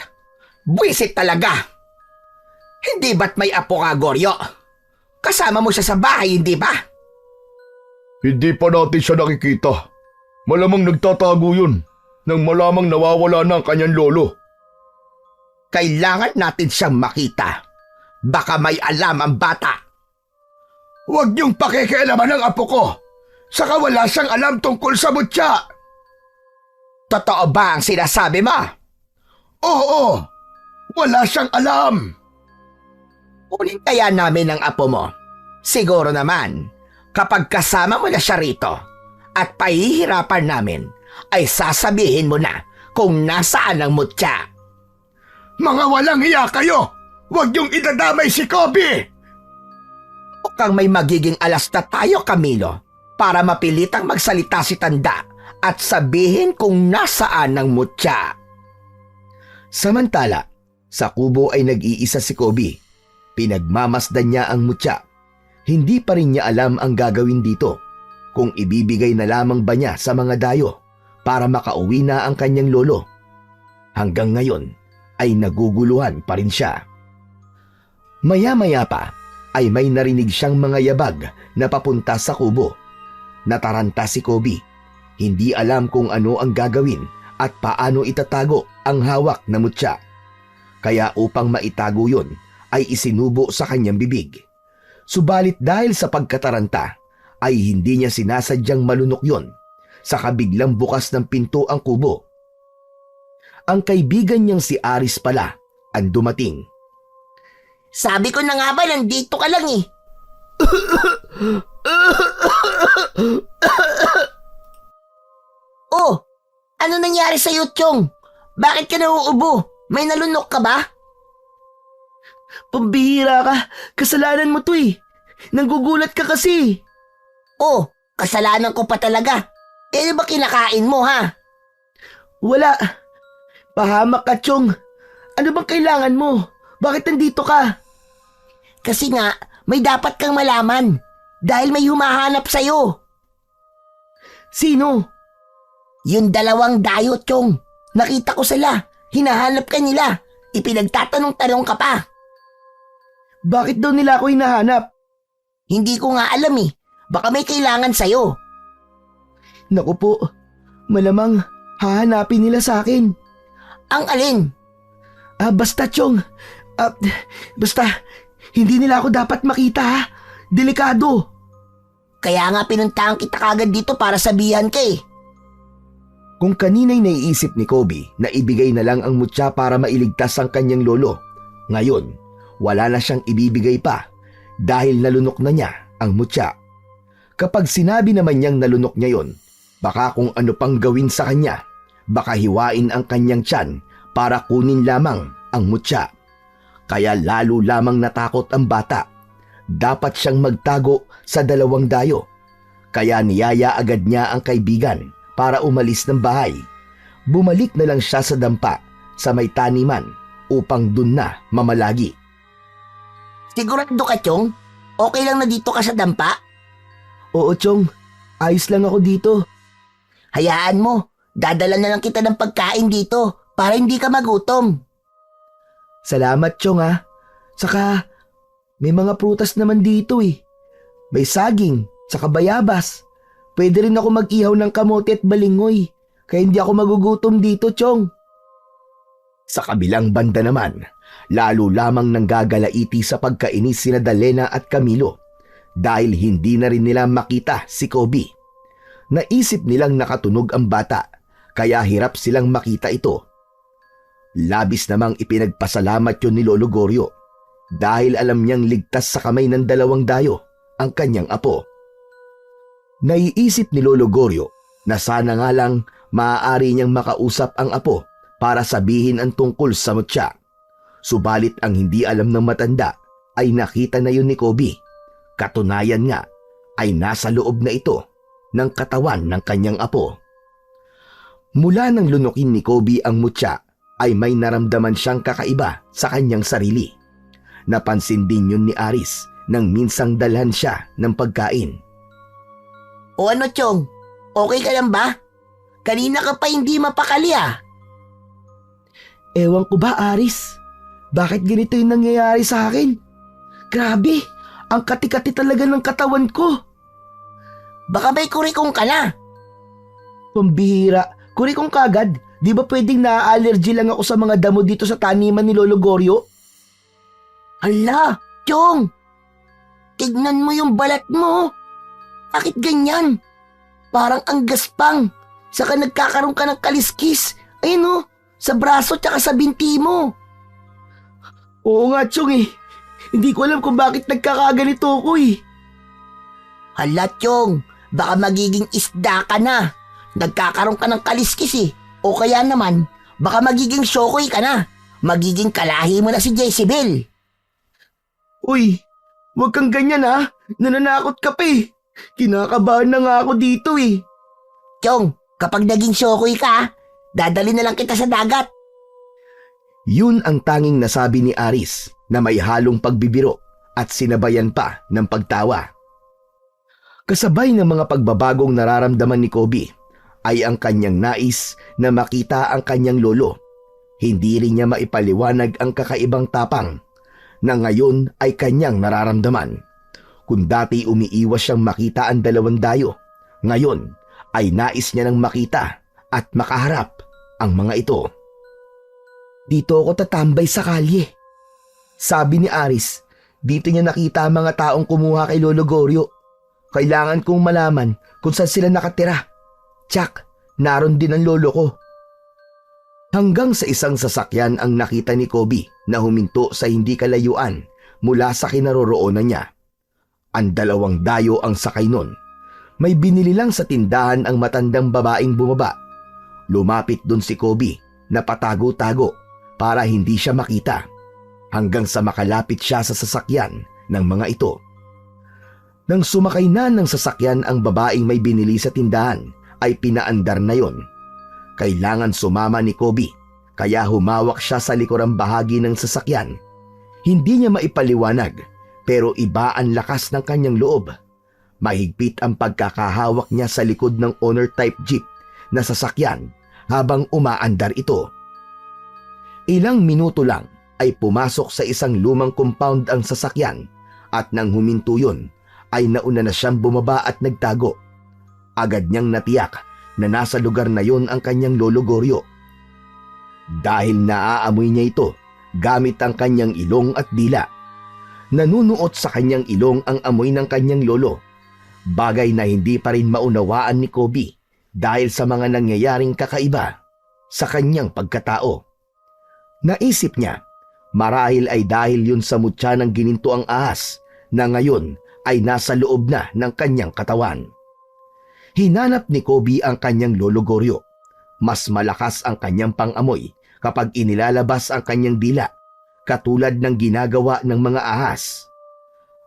Speaker 5: Buwisit talaga! Hindi ba't may apo ka, Goryo? Kasama mo siya sa bahay, hindi ba?
Speaker 3: Hindi pa natin siya nakikita. Malamang nagtatago yun nang malamang nawawala na ang kanyang lolo.
Speaker 5: Kailangan natin siyang makita. Baka may alam ang bata.
Speaker 3: Huwag niyong pakikialaman ng apo ko. Saka wala siyang alam tungkol sa mutya.
Speaker 5: Totoo ba ang sinasabi mo?
Speaker 3: Oo, wala siyang alam.
Speaker 5: Kunin kaya namin ang apo mo. Siguro naman, kapag kasama mo na siya rito at pahihirapan namin, ay sasabihin mo na kung nasaan ang mutya.
Speaker 3: Mga walang hiya kayo! Huwag niyong idadamay si Kobe!
Speaker 5: Mukhang may magiging alas na tayo, Camilo, para mapilitang magsalita si Tanda at sabihin kung nasaan ang mutya.
Speaker 2: Samantala, sa kubo ay nag-iisa si Kobe. Pinagmamasdan niya ang mutya. Hindi pa rin niya alam ang gagawin dito. Kung ibibigay na lamang ba niya sa mga dayo para makauwi na ang kanyang lolo. Hanggang ngayon ay naguguluhan pa rin siya. Maya-maya pa ay may narinig siyang mga yabag na papunta sa kubo. Nataranta si Kobe. Hindi alam kung ano ang gagawin at paano itatago ang hawak na mutya. Kaya upang maitago yon ay isinubo sa kanyang bibig. Subalit dahil sa pagkataranta ay hindi niya sinasadyang malunok yon. Saka biglang bukas ng pinto ang kubo. Ang kaibigan niyang si Aris pala ang dumating.
Speaker 5: Sabi ko na nga ba, nandito ka lang eh. Oh, ano nangyari sa Chong? Bakit ka nauubo? May nalunok ka ba?
Speaker 4: Pambihira ka. Kasalanan mo to eh. Nanggugulat ka kasi.
Speaker 5: Oh, kasalanan ko pa talaga. Eh, ano ba kinakain mo, ha?
Speaker 4: Wala. Pahamak ka, Chong. Ano bang kailangan mo? Bakit nandito ka?
Speaker 5: Kasi nga, may dapat kang malaman. Dahil may humahanap sa'yo.
Speaker 4: Sino?
Speaker 5: Yung dalawang dayo, Chong. Nakita ko sila. Hinahanap ka nila. Ipinagtatanong-tanong ka pa.
Speaker 4: Bakit daw nila ako hinahanap?
Speaker 5: Hindi ko nga alam eh. Baka may kailangan sa'yo.
Speaker 4: Naku po, malamang hahanapin nila sa akin.
Speaker 5: Ang alin?
Speaker 4: Basta, Chong. Basta, hindi nila ako dapat makita, ha? Delikado.
Speaker 5: Kaya nga pinuntahan kita kagad dito para sabihan ka eh.
Speaker 2: Kung kanina'y naiisip ni Kobe na ibigay na lang ang mutya para mailigtas ang kanyang lolo, ngayon, wala na siyang ibibigay pa dahil nalunok na niya ang mutya. Kapag sinabi naman niyang nalunok niya yon, baka kung ano pang gawin sa kanya, baka hiwain ang kanyang tiyan para kunin lamang ang mutya. Kaya lalo lamang natakot ang bata. Dapat siyang magtago sa dalawang dayo. Kaya niyaya agad niya ang kaibigan para umalis ng bahay. Bumalik na lang siya sa dampa sa may taniman upang dun na mamalagi.
Speaker 5: Sigurado ka, Chong? Okay lang na dito ka sa dampa?
Speaker 4: Oo, Chong. Ayos lang ako dito.
Speaker 5: Hayaan mo. Dadala na lang kita ng pagkain dito para hindi ka magutom.
Speaker 4: Salamat, Chong, ha. Saka, may mga prutas naman dito eh. May saging, saka bayabas. Pwede rin ako mag-ihaw ng kamote at balingoy. Kaya hindi ako magugutom dito, Chong.
Speaker 2: Sa kabilang banda naman, lalo lamang nanggagalaiti sa pagkainis sina Dalena at Camilo dahil hindi na rin nila makita si Kobe. Naisip nilang nakatunog ang bata kaya hirap silang makita ito. Labis namang ipinagpasalamat yun ni Lolo Goryo dahil alam niyang ligtas sa kamay ng dalawang dayo ang kanyang apo. Naiisip ni Lolo Goryo na sana nga lang maaari niyang makausap ang apo para sabihin ang tungkol sa mutya. Subalit ang hindi alam ng matanda ay nakita na yun ni Kobe. Katunayan nga ay nasa loob na ito ng katawan ng kanyang apo. Mula nang lunukin ni Kobe ang mutya ay may naramdaman siyang kakaiba sa kanyang sarili. Napansin din yun ni Aris nang minsang dalhan siya ng pagkain.
Speaker 5: O ano, Chong? Okay ka lang ba? Kanina ka pa hindi mapakali ah.
Speaker 4: Ewan ko ba, Aris? Bakit ganito yung nangyayari sa akin? Grabe, ang kati-kati talaga ng katawan ko.
Speaker 5: Baka may kurikong ka na.
Speaker 4: Pambihira, kuri kong kagad, di ba pwedeng na-allergy lang ako sa mga damo dito sa taniman ni Lolo Goryo?
Speaker 5: Hala, Chong! Tignan mo yung balat mo. Bakit ganyan? Parang ang gaspang. Saka nagkakaroon ka ng kaliskis. Ayun oh, sa braso tsaka sa binti mo.
Speaker 4: Oo nga, Chong eh. Hindi ko alam kung bakit nagkakaganito ako eh.
Speaker 5: Hala, Chong, baka magiging isda ka na. Nagkakaroon ka ng kaliskis eh. O kaya naman, baka magiging syokoy ka na. Magiging kalahi mo na si Jezebel.
Speaker 4: Uy, huwag kang ganyan ha. Nananakot ka pa eh. Kinakabahan na nga ako dito eh.
Speaker 5: Chong, kapag naging syokoy ka, dadali na lang kita sa dagat.
Speaker 2: Yun ang tanging nasabi ni Aris na may halong pagbibiro at sinabayan pa ng pagtawa. Kasabay ng mga pagbabagong nararamdaman ni Kobe ay ang kanyang nais na makita ang kanyang lolo. Hindi rin niya maipaliwanag ang kakaibang tapang na ngayon ay kanyang nararamdaman. Kung dati umiiwas siyang makita ang dalawang dayo, ngayon ay nais niya nang makita at makaharap ang mga ito.
Speaker 4: Dito ako tatambay sa kalye. Sabi ni Aris, dito niya nakita ang mga taong kumuha kay Lolo Goryo. Kailangan kong malaman kung saan sila nakatira. Tsak, naroon din ang lolo ko.
Speaker 2: Hanggang sa isang sasakyan ang nakita ni Kobe na huminto sa hindi kalayuan mula sa kinaroroonan niya. Ang dalawang dayo ang sakay nun. May binili lang sa tindahan ang matandang babaeng bumaba. Lumapit dun si Kobe na patago-tago para hindi siya makita hanggang sa makalapit siya sa sasakyan ng mga ito. Nang sumakay na ng sasakyan ang babaeng may binili sa tindahan ay pinaandar na yon. Kailangan sumama ni Kobe kaya humawak siya sa likurang bahagi ng sasakyan. Hindi niya maipaliwanag pero iba ang lakas ng kanyang loob. Mahigpit ang pagkakahawak niya sa likod ng owner type jeep na sasakyan habang umaandar ito. Ilang minuto lang ay pumasok sa isang lumang compound ang sasakyan at nang huminto yun ay nauna na siyang bumaba at nagtago. Agad niyang natiyak na nasa lugar na yon ang kanyang lolo Goryo. Dahil naaamoy niya ito gamit ang kanyang ilong at dila. Nanunuot sa kanyang ilong ang amoy ng kanyang lolo. Bagay na hindi pa rin maunawaan ni Kobe dahil sa mga nangyayaring kakaiba sa kanyang pagkatao. Naisip niya, marahil ay dahil yun sa mutya ng gininto ang ahas na ngayon ay nasa loob na ng kanyang katawan. Hinanap ni Kobe ang kanyang lolo Goryo. Mas malakas ang kanyang pangamoy kapag inilalabas ang kanyang dila, katulad ng ginagawa ng mga ahas.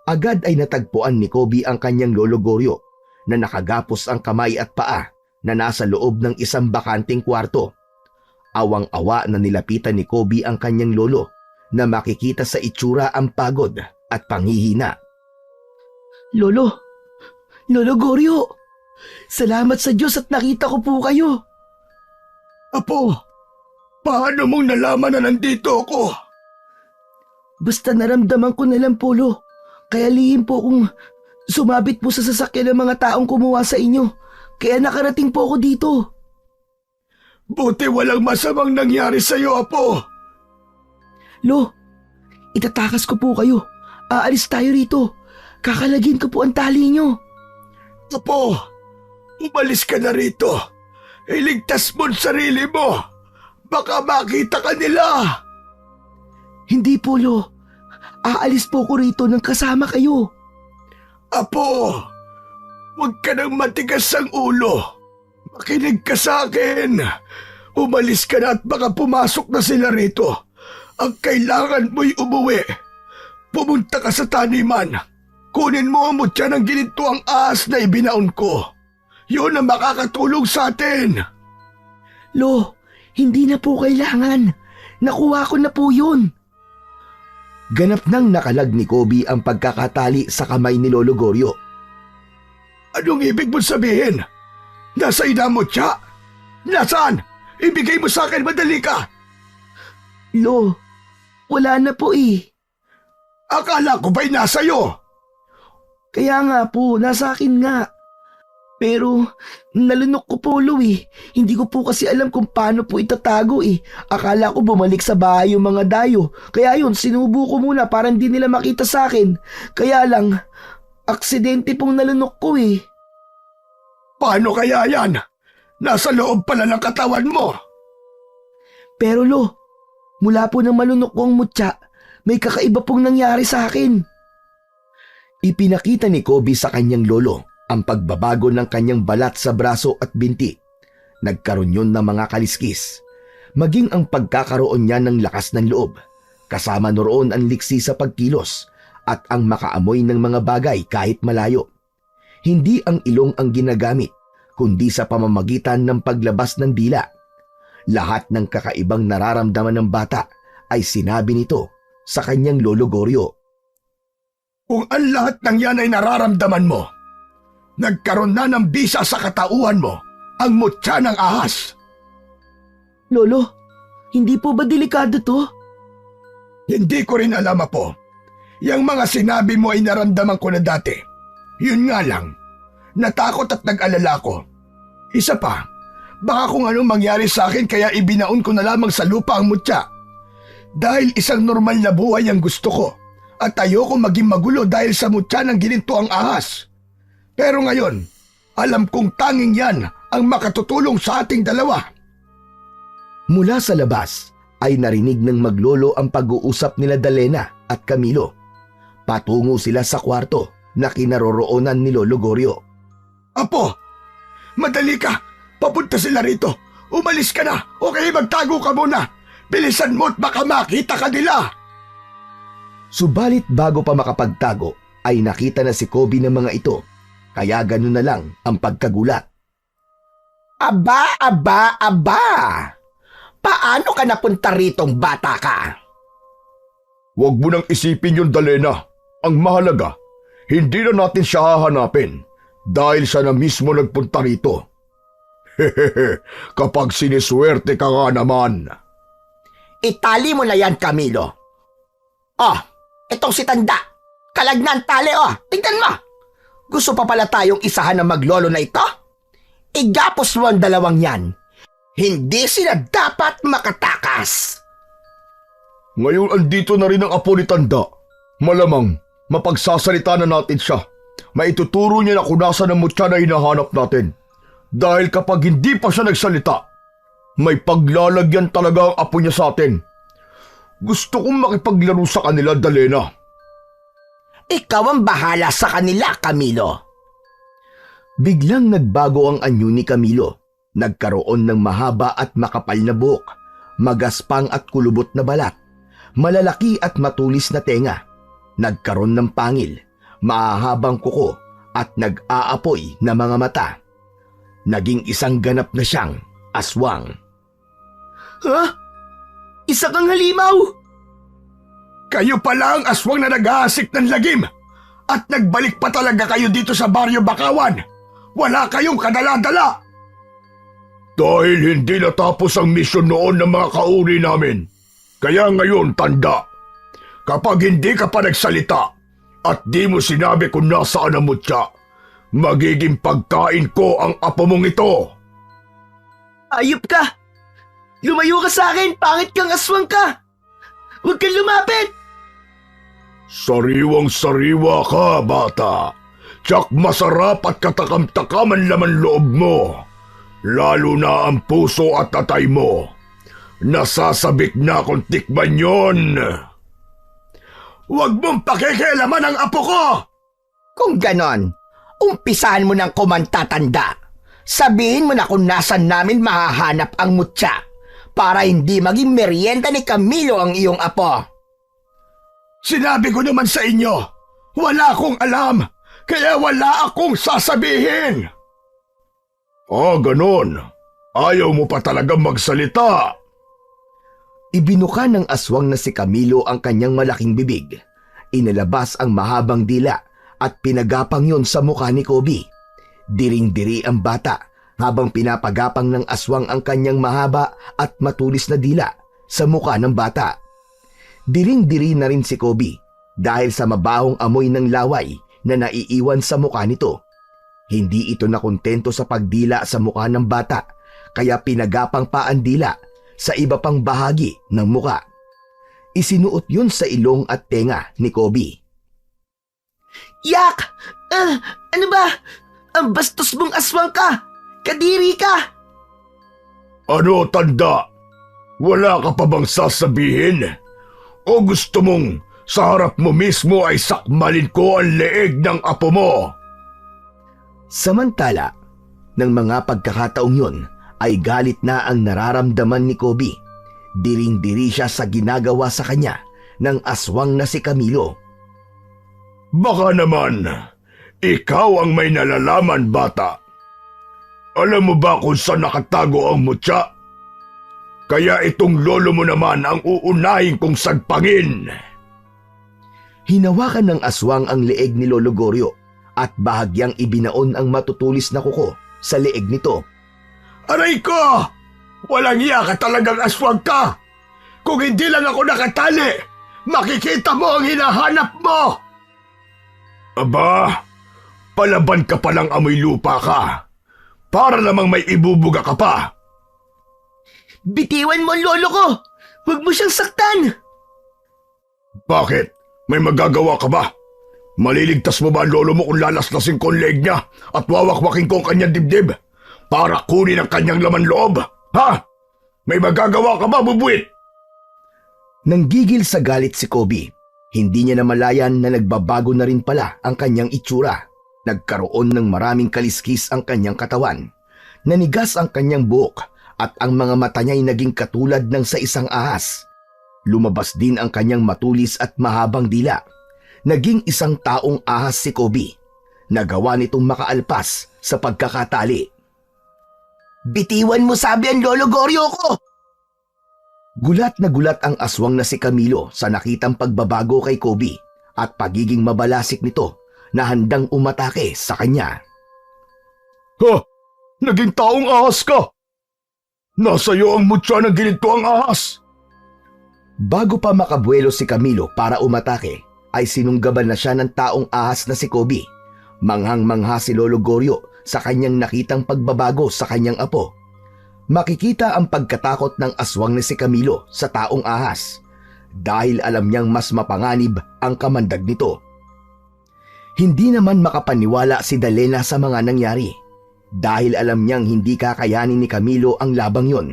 Speaker 2: Agad ay natagpuan ni Kobe ang kanyang lolo Goryo na nakagapos ang kamay at paa na nasa loob ng isang bakanting kwarto. Awang-awa na nilapitan ni Kobe ang kanyang lolo na makikita sa itsura ang pagod at panghihina.
Speaker 4: Lolo Goryo, salamat sa Diyos at nakita ko po kayo.
Speaker 3: Apo, paano mong nalaman na nandito ako?
Speaker 4: Basta naramdaman ko na lang po, Lo. Kaya lihim po kung sumabit po sa sasakyan ng mga taong kumuha sa inyo. Kaya nakarating po ako dito.
Speaker 3: Buti walang masamang nangyari sa'yo, Apo.
Speaker 4: Lo, itatakas ko po kayo. Aalis tayo rito. Kakalagin ko po ang tali nyo.
Speaker 3: Apo, umalis ka na rito. Iligtas mo ang sarili mo. Baka makita ka nila.
Speaker 4: Hindi po, Lo. Aalis po ko rito nang kasama kayo.
Speaker 3: Apo, huwag ka nang matigas ang ulo. Makinig ka sa akin. Umalis ka na at baka pumasok na sila rito. Ang kailangan mo'y umuwi. Pumunta ka sa taniman. Kunin mo ang mutya ng ginintuang ahas na ibinaon ko. Yun ang makakatulong sa atin.
Speaker 4: Lo, hindi na po kailangan. Nakuha ko na po yun.
Speaker 2: Ganap nang nakalag ni Kobe ang pagkakatali sa kamay ni Lolo Goryo.
Speaker 3: Anong ibig mo sabihin? Nasa ina mo, Tsa? Nasaan? Ibigay mo sa akin, madali ka!
Speaker 4: Lo, wala na po eh.
Speaker 3: Akala ko ba'y nasa'yo?
Speaker 4: Kaya nga po, nasa akin nga. Pero nalunok ko po, Lo eh. Hindi ko po kasi alam kung paano po itatago eh. Akala ko bumalik sa bahay yung mga dayo. Kaya yun, sinubo ko muna para hindi nila makita sa akin. Kaya lang, aksidente pong nalunok ko eh.
Speaker 3: Paano kaya yan? Nasa loob pala ng katawan mo.
Speaker 4: Pero Lo, mula po nang malunok ko ang mutya, may kakaiba pong nangyari sa akin.
Speaker 2: Ipinakita ni Kobe sa kanyang lolo ang pagbabago ng kanyang balat sa braso at binti. Nagkaroon yun ng mga kaliskis. Maging ang pagkakaroon niya ng lakas ng loob. Kasama noroon ang liksi sa pagkilos at ang makaamoy ng mga bagay kahit malayo. Hindi ang ilong ang ginagamit, kundi sa pamamagitan ng paglabas ng dila. Lahat ng kakaibang nararamdaman ng bata ay sinabi nito sa kanyang lolo Goryo.
Speaker 3: Kung ang lahat ng yan ay nararamdaman mo, nagkaroon na ng bisa sa katauhan mo ang mutya ng ahas.
Speaker 4: Lolo, hindi po ba delikado to?
Speaker 3: Hindi ko rin alam, Apo. Yang mga sinabi mo ay naramdaman ko na dati. Yun nga lang, natakot at nag-alala ko. Isa pa, baka kung anong mangyari sa akin kaya ibinaon ko na lamang sa lupa ang mutya. Dahil isang normal na buhay ang gusto ko at ayoko maging magulo dahil sa mutya ng gininto ang ahas. Pero ngayon, alam kong tanging yan ang makatutulong sa ating dalawa.
Speaker 2: Mula sa labas ay narinig ng maglolo ang pag-uusap nila Dalena at Camilo. Patungo sila sa kwarto na kinaroroonan ni Lolo Goryo.
Speaker 3: Apo, madali ka. Papunta sila rito. Umalis ka na o kaya magtago ka muna. Bilisan mo at baka makita ka nila.
Speaker 2: Subalit bago pa makapagtago ay nakita na si Kobe ng mga ito. Kaya ganun na lang ang pagkagulat.
Speaker 5: Aba! Paano ka napunta ritong bata ka?
Speaker 3: Huwag mo nang isipin yun, Dalena. Ang mahalaga, hindi na natin siya hahanapin dahil siya na mismo nagpunta rito. Hehehe, kapag siniswerte ka nga naman.
Speaker 5: Itali mo na yan, Camilo. Oh, itong si Tanda. Kalagnan tali, oh. Tingnan mo. Gusto pa pala tayong isahan ng maglolo na ito? Igapos mo ang dalawang yan. Hindi sila dapat makatakas.
Speaker 3: Ngayon andito na rin ang apo ni Tanda. Malamang, mapagsasalita na natin siya. Maituturo niya na kung nasa ng mutya na hinahanap natin. Dahil kapag hindi pa siya nagsalita, may paglalagyan talaga ang apo niya sa atin. Gusto kong makipaglaro sa kanila, Dalena.
Speaker 5: Ikaw ang bahala sa kanila, Camilo.
Speaker 2: Biglang nagbago ang anyo ni Camilo. Nagkaroon ng mahaba at makapal na buhok, magaspang at kulubot na balat, malalaki at matulis na tenga. Nagkaroon ng pangil, mahahabang kuko at nag-aapoy na mga mata. Naging isang ganap na siyang aswang.
Speaker 4: Ha? Isa kang halimaw!
Speaker 3: Kayo pala ang aswang na nag-aasik ng lagim at nagbalik pa talaga kayo dito sa Baryo Bakawan. Wala kayong kadala-dala. Dahil hindi natapos ang misyon noon ng mga kauri namin. Kaya ngayon, Tanda, kapag hindi ka pa nagsalita at di mo sinabi kung nasaan ang mutya, magiging pagkain ko ang apo mong ito.
Speaker 4: Ayop ka! Lumayo ka sa akin! Pangit kang aswang ka! Huwag kang lumapit!
Speaker 3: Sariwang-sariwa ka, bata. Tsak masarap at katakam-takaman laman loob mo. Lalo na ang puso at tatay mo. Nasasabik na kung tikman yon. Huwag mong pakikialaman ang apo ko!
Speaker 5: Kung ganon, umpisahan mo ng kumanta, Tanda. Sabihin mo na kung nasan namin mahahanap ang mutya para hindi maging merienda ni Camilo ang iyong apo.
Speaker 3: Sinabi ko naman sa inyo, wala akong alam, kaya wala akong sasabihin. Ganon. Ayaw mo pa talagang magsalita.
Speaker 2: Ibinuka ng aswang na si Camilo ang kanyang malaking bibig. Inilabas ang mahabang dila at pinagapang yon sa mukha ni Kobe. Diring-diri ang bata habang pinapagapang ng aswang ang kanyang mahaba at matulis na dila sa muka ng bata. Diring-diri na rin si Kobe dahil sa mabahong amoy ng laway na naiiwan sa muka nito. Hindi ito nakontento sa pagdila sa muka ng bata kaya pinagapang pa ang dila sa iba pang bahagi ng muka. Isinuot yun sa ilong at tenga ni Kobe.
Speaker 4: Yak! Ano ba? Ang bastos mong aswang ka! Kadiri ka!
Speaker 3: Ano, tanda? Wala ka pa bang sasabihin? O gusto mong sa harap mo mismo ay sakmalin ko ang leeg ng apo mo?
Speaker 2: Samantala, ng mga pagkakataong yun ay galit na ang nararamdaman ni Kobe. Diring-diri siya sa ginagawa sa kanya ng aswang na si Camilo.
Speaker 3: Baka naman, ikaw ang may nalalaman, bata. Alam mo ba kung saan nakatago ang mutya? Kaya itong lolo mo naman ang uunahin kong sagpangin.
Speaker 2: Hinawakan ng aswang ang leeg ni Lolo Goryo at bahagyang ibinaon ang matutulis na kuko sa leeg nito.
Speaker 3: Aray ko! Walang iya ka talagang aswang ka! Kung hindi lang ako nakatali, makikita mo ang hinahanap mo! Aba, palaban ka palang amoy lupa ka. Para namang may ibubuga ka pa.
Speaker 4: Bitiwan mo ang lolo ko! Huwag mo siyang saktan!
Speaker 3: Bakit? May magagawa ka ba? Maliligtas mo ba ang lolo mo kung lalaslasin ko ang leg niya at wawakwakin ko ang kanyang dibdib para kunin ang kanyang laman loob? Ha? May magagawa ka ba, bubuit?
Speaker 2: Nanggigil sa galit si Kobe. Hindi niya namalayan na nagbabago na rin pala ang kanyang itsura. Nagkaroon ng maraming kaliskis ang kanyang katawan. Nanigas ang kanyang buhok at ang mga mata niya'y naging katulad ng sa isang ahas. Lumabas din ang kanyang matulis at mahabang dila. Naging isang taong ahas si Kobe. Nagawa nitong makaalpas sa pagkakatali.
Speaker 4: Bitiwan mo sabi ang lolo Goryo ko!
Speaker 2: Gulat na gulat ang aswang na si Camilo sa nakitang pagbabago kay Kobe at pagiging mabalasik nito na handang umatake sa kanya.
Speaker 3: Ha? Naging taong ahas ka? Nasa iyo ang mutya ng ginito ang ahas.
Speaker 2: Bago pa makabuelo si Camilo para umatake, ay sinunggaban na siya ng taong ahas na si Kobe. Manghang-mangha si Lolo Goryo sa kanyang nakitang pagbabago sa kanyang apo. Makikita ang pagkatakot ng aswang na si Camilo sa taong ahas dahil alam niyang mas mapanganib ang kamandag nito. Hindi naman makapaniwala si Dalena sa mga nangyari dahil alam niyang hindi kakayanin ni Camilo ang labang yon,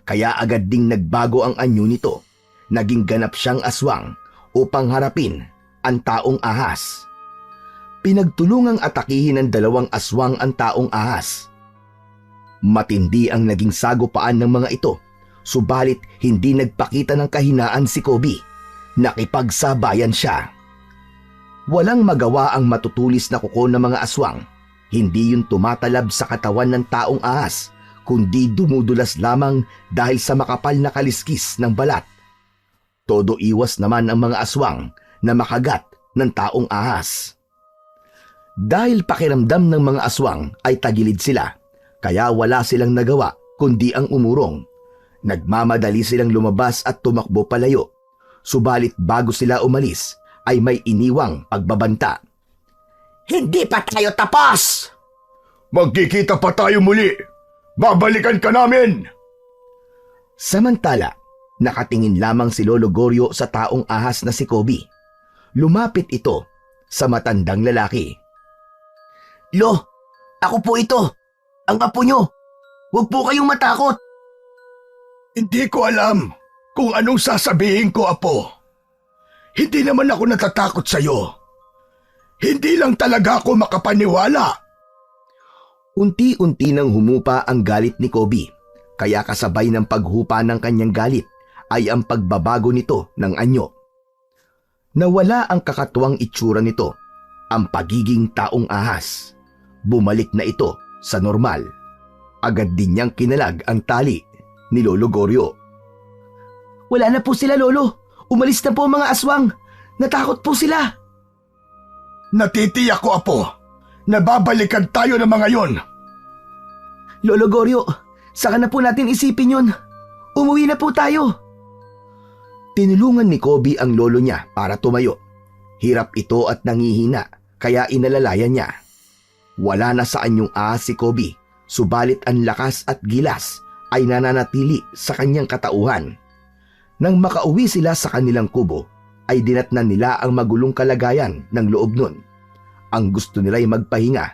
Speaker 2: kaya agad ding nagbago ang anyo nito. Naging ganap siyang aswang upang harapin ang taong ahas. Pinagtulungang atakihin ng dalawang aswang ang taong ahas. Matindi ang naging sagupaan ng mga ito, subalit hindi nagpakita ng kahinaan si Kobe. Nakipagsabayan siya. Walang magawa ang matutulis na kuko ng mga aswang. Hindi yun tumatalab sa katawan ng taong ahas, kundi dumudulas lamang dahil sa makapal na kaliskis ng balat. Todo iwas naman ang mga aswang na makagat ng taong ahas. Dahil pakiramdam ng mga aswang ay tagilid sila, kaya wala silang nagawa kundi ang umurong. Nagmamadali silang lumabas at tumakbo palayo. Subalit bago sila umalis ay may iniwang pagbabanta.
Speaker 5: Hindi pa tayo tapos!
Speaker 3: Magkikita pa tayo muli. Babalikan ka namin!
Speaker 2: Samantala, nakatingin lamang si Lolo Goryo sa taong ahas na si Kobe. Lumapit ito sa matandang lalaki.
Speaker 4: Lo, ako po ito. Ang apo nyo. Huwag po kayong matakot.
Speaker 3: Hindi ko alam kung anong sasabihin ko, apo. Hindi naman ako natatakot sa'yo. Hindi lang talaga ako makapaniwala.
Speaker 2: Unti-unti nang humupa ang galit ni Kobe, kaya kasabay ng paghupa ng kanyang galit ay ang pagbabago nito ng anyo. Nawala ang kakatuwang itsura nito, ang pagiging taong ahas. Bumalik na ito sa normal. Agad din niyang kinalag ang tali ni Lolo Goryo.
Speaker 4: Wala na po sila, Lolo. Umalis na po ang mga aswang. Natakot po sila.
Speaker 3: Natitiyak ko, apo. Nababalikan tayo ng mga yon.
Speaker 4: Lolo Goryo, saka na po natin isipin yun. Umuwi na po tayo.
Speaker 2: Tinulungan ni Kobe ang lolo niya para tumayo. Hirap ito at nangihina, kaya inalalayan niya. Wala na sa anyong ahas si Kobe, subalit ang lakas at gilas ay nananatili sa kanyang katauhan. Nang makauwi sila sa kanilang kubo, ay dinatnan nila ang magulong kalagayan ng loob nun. Ang gusto nila ay magpahinga,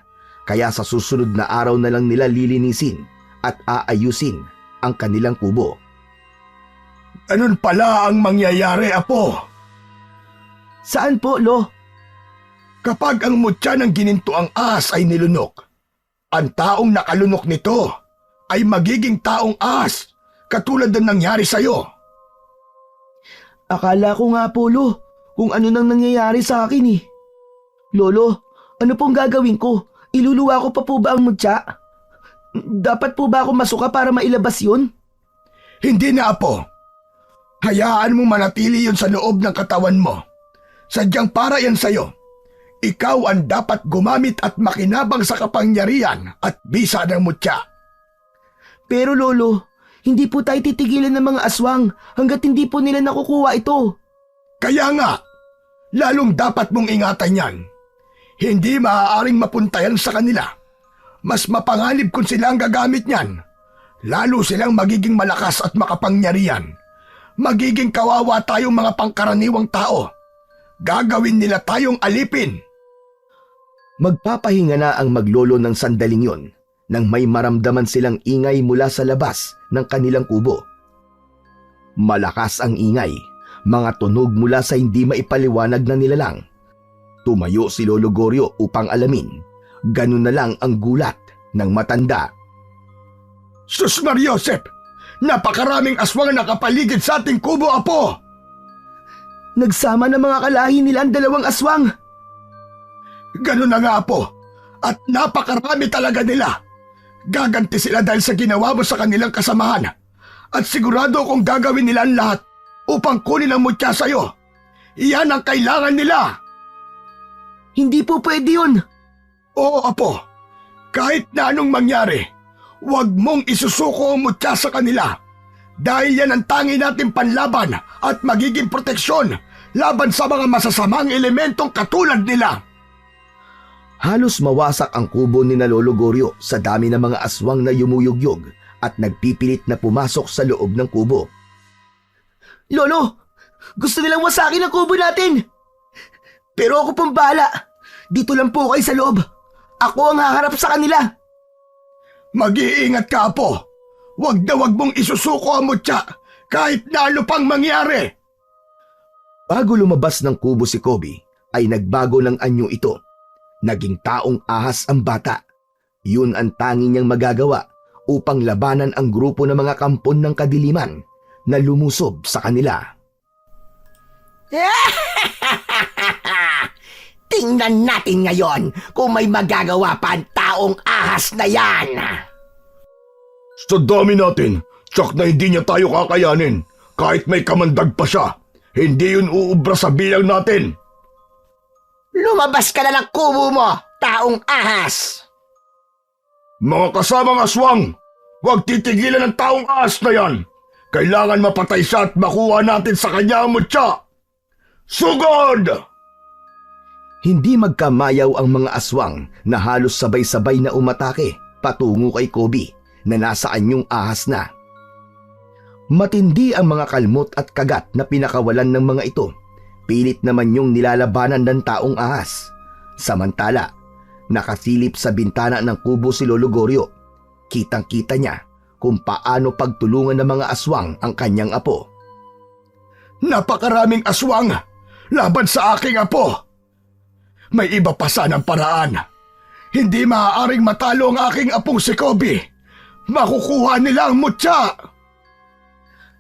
Speaker 2: kaya sa susunod na araw na lang nila lilinisin at aayusin ang kanilang kubo.
Speaker 3: Ganun pala ang mangyayari, Apo.
Speaker 4: Saan po, Lo?
Speaker 3: Kapag ang mutya ng ginintuang ahas ay nilunok, ang taong nakalunok nito ay magiging taong ahas katulad ng nangyari sa'yo.
Speaker 4: Akala ko nga po, Lo, kung ano nang nangyayari sa akin eh. Lolo, ano pong gagawin ko? Iluluwa ko pa po ba ang mutya? Dapat po ba ako masuka para mailabas yun?
Speaker 3: Hindi na, Apo. Hayaan mo manatili yun sa loob ng katawan mo. Sadyang para yan sa'yo. Ikaw ang dapat gumamit at makinabang sa kapangyarihan at bisa ng mutya.
Speaker 4: Pero Lolo, hindi po tayo titigilan ng mga aswang hanggat hindi po nila nakukuha ito.
Speaker 3: Kaya nga, lalong dapat mong ingatan yan. Hindi maaaring mapuntayan sa kanila. Mas mapanganib kung sila ang gagamit niyan. Lalo silang magiging malakas at makapangyarihan. Magiging kawawa tayong mga pangkaraniwang tao. Gagawin nila tayong alipin.
Speaker 2: Magpapahinga na ang maglolo ng sandaling yon nang may maramdaman silang ingay mula sa labas ng kanilang kubo. Malakas ang ingay, mga tunog mula sa hindi maipaliwanag na nilalang. Tumayo si Lolo Goryo upang alamin. Ganun na lang ang gulat ng matanda.
Speaker 3: Sus Mariosep! Napakaraming aswang na nakapaligid sa ating kubo, Apo!
Speaker 4: Nagsama ng mga kalahi nila ang dalawang aswang.
Speaker 3: Ganun na nga, Apo. At napakarami talaga nila. Gaganti sila dahil sa ginawa mo sa kanilang kasamahan. At sigurado kong gagawin nila ang lahat upang kunin ang mutya sa'yo. Iyan ang kailangan nila.
Speaker 4: Hindi po pwede yun.
Speaker 3: Oo, Apo. Kahit na anong mangyari, huwag mong isusuko ang mutya sa kanila. Dahil yan ang tangi nating panlaban at magiging proteksyon laban sa mga masasamang elementong katulad nila.
Speaker 2: Halos mawasak ang kubo ni na Lolo Goryo sa dami ng mga aswang na yumuyugyog at nagpipilit na pumasok sa loob ng kubo.
Speaker 4: Lolo, gusto nilang wasakin ang kubo natin. Pero ako pong bahala. Dito lang po kayo sa loob. Ako ang haharap sa kanila.
Speaker 3: Mag-iingat ka, Apo. Huwag na huwag mong isusuko ang mutya kahit na ano pang mangyari.
Speaker 2: Bago lumabas ng kubo si Kobe, ay nagbago ng anyo ito. Naging taong ahas ang bata. Yun ang tanging niyang magagawa upang labanan ang grupo ng mga kampon ng kadiliman na lumusob sa kanila.
Speaker 5: Tingnan natin ngayon kung may magagawa pa ang taong ahas na yan.
Speaker 3: Sa dami natin, tsak na hindi niya tayo kakayanin. Kahit may kamandag pa siya, hindi yun uubra sa bilang natin.
Speaker 5: Lumabas ka na ng kubo mo, taong ahas!
Speaker 3: Mga kasamang aswang, huwag titigilan ng taong ahas na yan. Kailangan mapatay siya at makuha natin sa kanya ang mutya. Sugod!
Speaker 2: Hindi magkamayaw ang mga aswang na halos sabay-sabay na umatake patungo kay Kobe na nasa anyong ahas na. Matindi ang mga kalmot at kagat na pinakawalan ng mga ito. Pilit naman yung nilalabanan ng taong ahas. Samantala, nakasilip sa bintana ng kubo si Lolo Goryo. Kitang-kita niya kung paano pagtulungan ng mga aswang ang kanyang apo.
Speaker 3: Napakaraming aswang laban sa aking apo. May iba pa sanang paraan. Hindi maaaring matalo ang aking apong si Kobe. Makukuha nila ang mutya.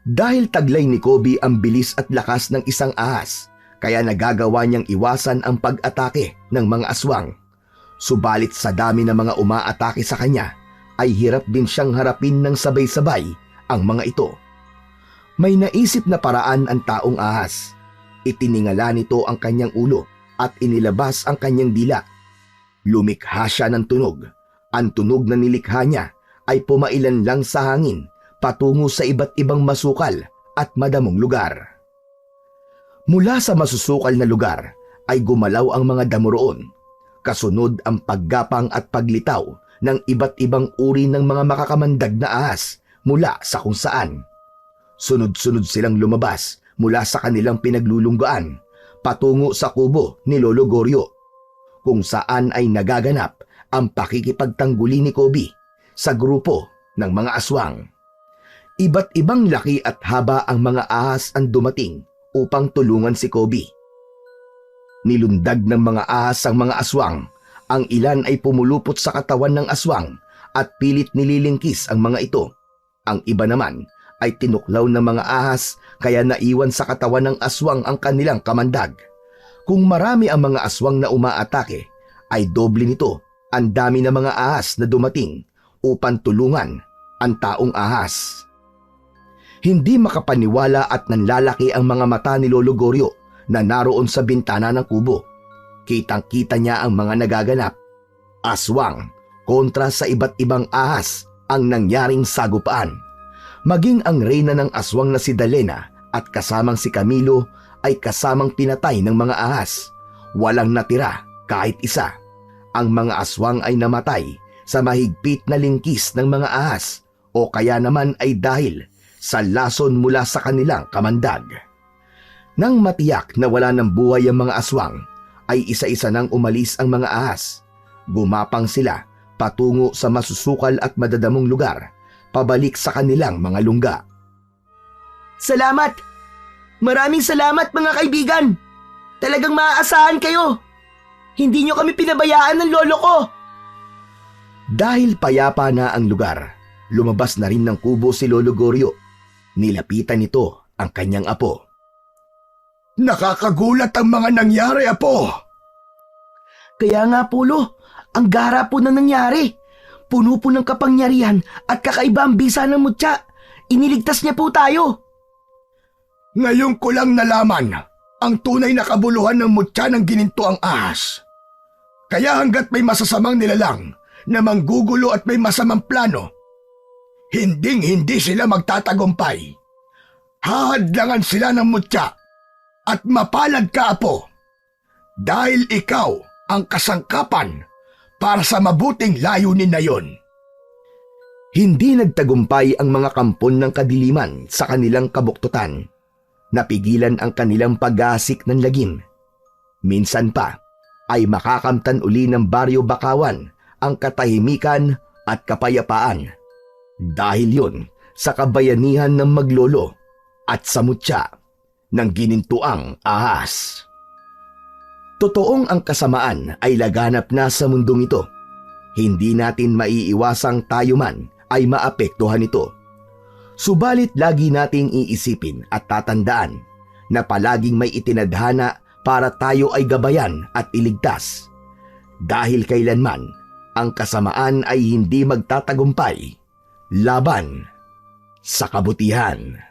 Speaker 2: Dahil taglay ni Kobe ang bilis at lakas ng isang ahas, kaya nagagawa niyang iwasan ang pag-atake ng mga aswang. Subalit sa dami ng mga umaatake sa kanya, ay hirap din siyang harapin ng sabay-sabay ang mga ito. May naisip na paraan ang taong ahas. Itiningala nito ang kanyang ulo at inilabas ang kanyang dila. Lumikha siya ng tunog. Ang tunog na nilikha niya ay pumailan lang sa hangin patungo sa iba't ibang masukal at madamong lugar. Mula sa masusukal na lugar ay gumalaw ang mga damo roon. Kasunod ang paggapang at paglitaw ng iba't ibang uri ng mga makakamandag na ahas mula sa kung saan. Sunod-sunod silang lumabas mula sa kanilang pinaglulunggaan patungo sa kubo ni Lolo Goryo, kung saan ay nagaganap ang pakikipagtangguli ni Kobe sa grupo ng mga aswang. Iba't ibang laki at haba ang mga ahas ang dumating upang tulungan si Kobe. Nilundag ng mga ahas ang mga aswang. Ang ilan ay pumulupot sa katawan ng aswang at pilit nililingkis ang mga ito. Ang iba naman ay tinuklaw ng mga ahas kaya naiwan sa katawan ng aswang ang kanilang kamandag. Kung marami ang mga aswang na umaatake, ay doble nito ang dami ng mga ahas na dumating upang tulungan ang taong ahas. Hindi makapaniwala at nanlalaki ang mga mata ni Lolo Goryo na naroon sa bintana ng kubo. Kitang-kita niya ang mga nagaganap. Aswang kontra sa iba't ibang ahas ang nangyaring sagupaan. Maging ang reyna ng aswang na si Dalena at kasamang si Camilo ay kasamang pinatay ng mga ahas. Walang natira kahit isa. Ang mga aswang ay namatay sa mahigpit na lingkis ng mga ahas o kaya naman ay dahil sa lason mula sa kanilang kamandag. Nang matiyak na wala ng buhay ang mga aswang, ay isa-isa nang umalis ang mga ahas. Gumapang sila patungo sa masusukal at madadamong lugar, pabalik sa kanilang mga lungga.
Speaker 4: Salamat! Maraming salamat mga kaibigan! Talagang maaasahan kayo! Hindi nyo kami pinabayaan ng lolo ko!
Speaker 2: Dahil payapa na ang lugar, lumabas na rin ng kubo si Lolo Goryo. Nilapitan nito ang kanyang apo.
Speaker 3: Nakakagulat ang mga nangyari, Apo.
Speaker 4: Kaya nga po, Lo, ang gara po na nangyari. Puno po ng kapangyarihan at kakaiba ang bisa ng mutya. Iniligtas niya po tayo.
Speaker 3: Ngayon ko lang nalaman ang tunay na kabuluhan ng mutya ng gininto ang ahas. Kaya hanggat may masasamang nilalang na manggugulo at may masamang plano, hinding-hindi sila magtatagumpay. Hahadlangan sila ng mutya at mapalad ka, Apo, dahil ikaw ang kasangkapan para sa mabuting layunin na yon.
Speaker 2: Hindi nagtagumpay ang mga kampon ng kadiliman sa kanilang kabuktutan. Napigilan ang kanilang pag-aasik ng lagim. Minsan pa ay makakamtan uli ng Baryo Bakawan ang katahimikan at kapayapaan. Dahil yon sa kabayanihan ng maglolo at sa mutya ng ginintuang ahas. Totoong ang kasamaan ay laganap na sa mundong ito. Hindi natin maiiwasang tayo man ay maapektuhan ito. Subalit lagi nating iisipin at tatandaan na palaging may itinadhana para tayo ay gabayan at iligtas. Dahil kailanman ang kasamaan ay hindi magtatagumpay laban sa kabutihan.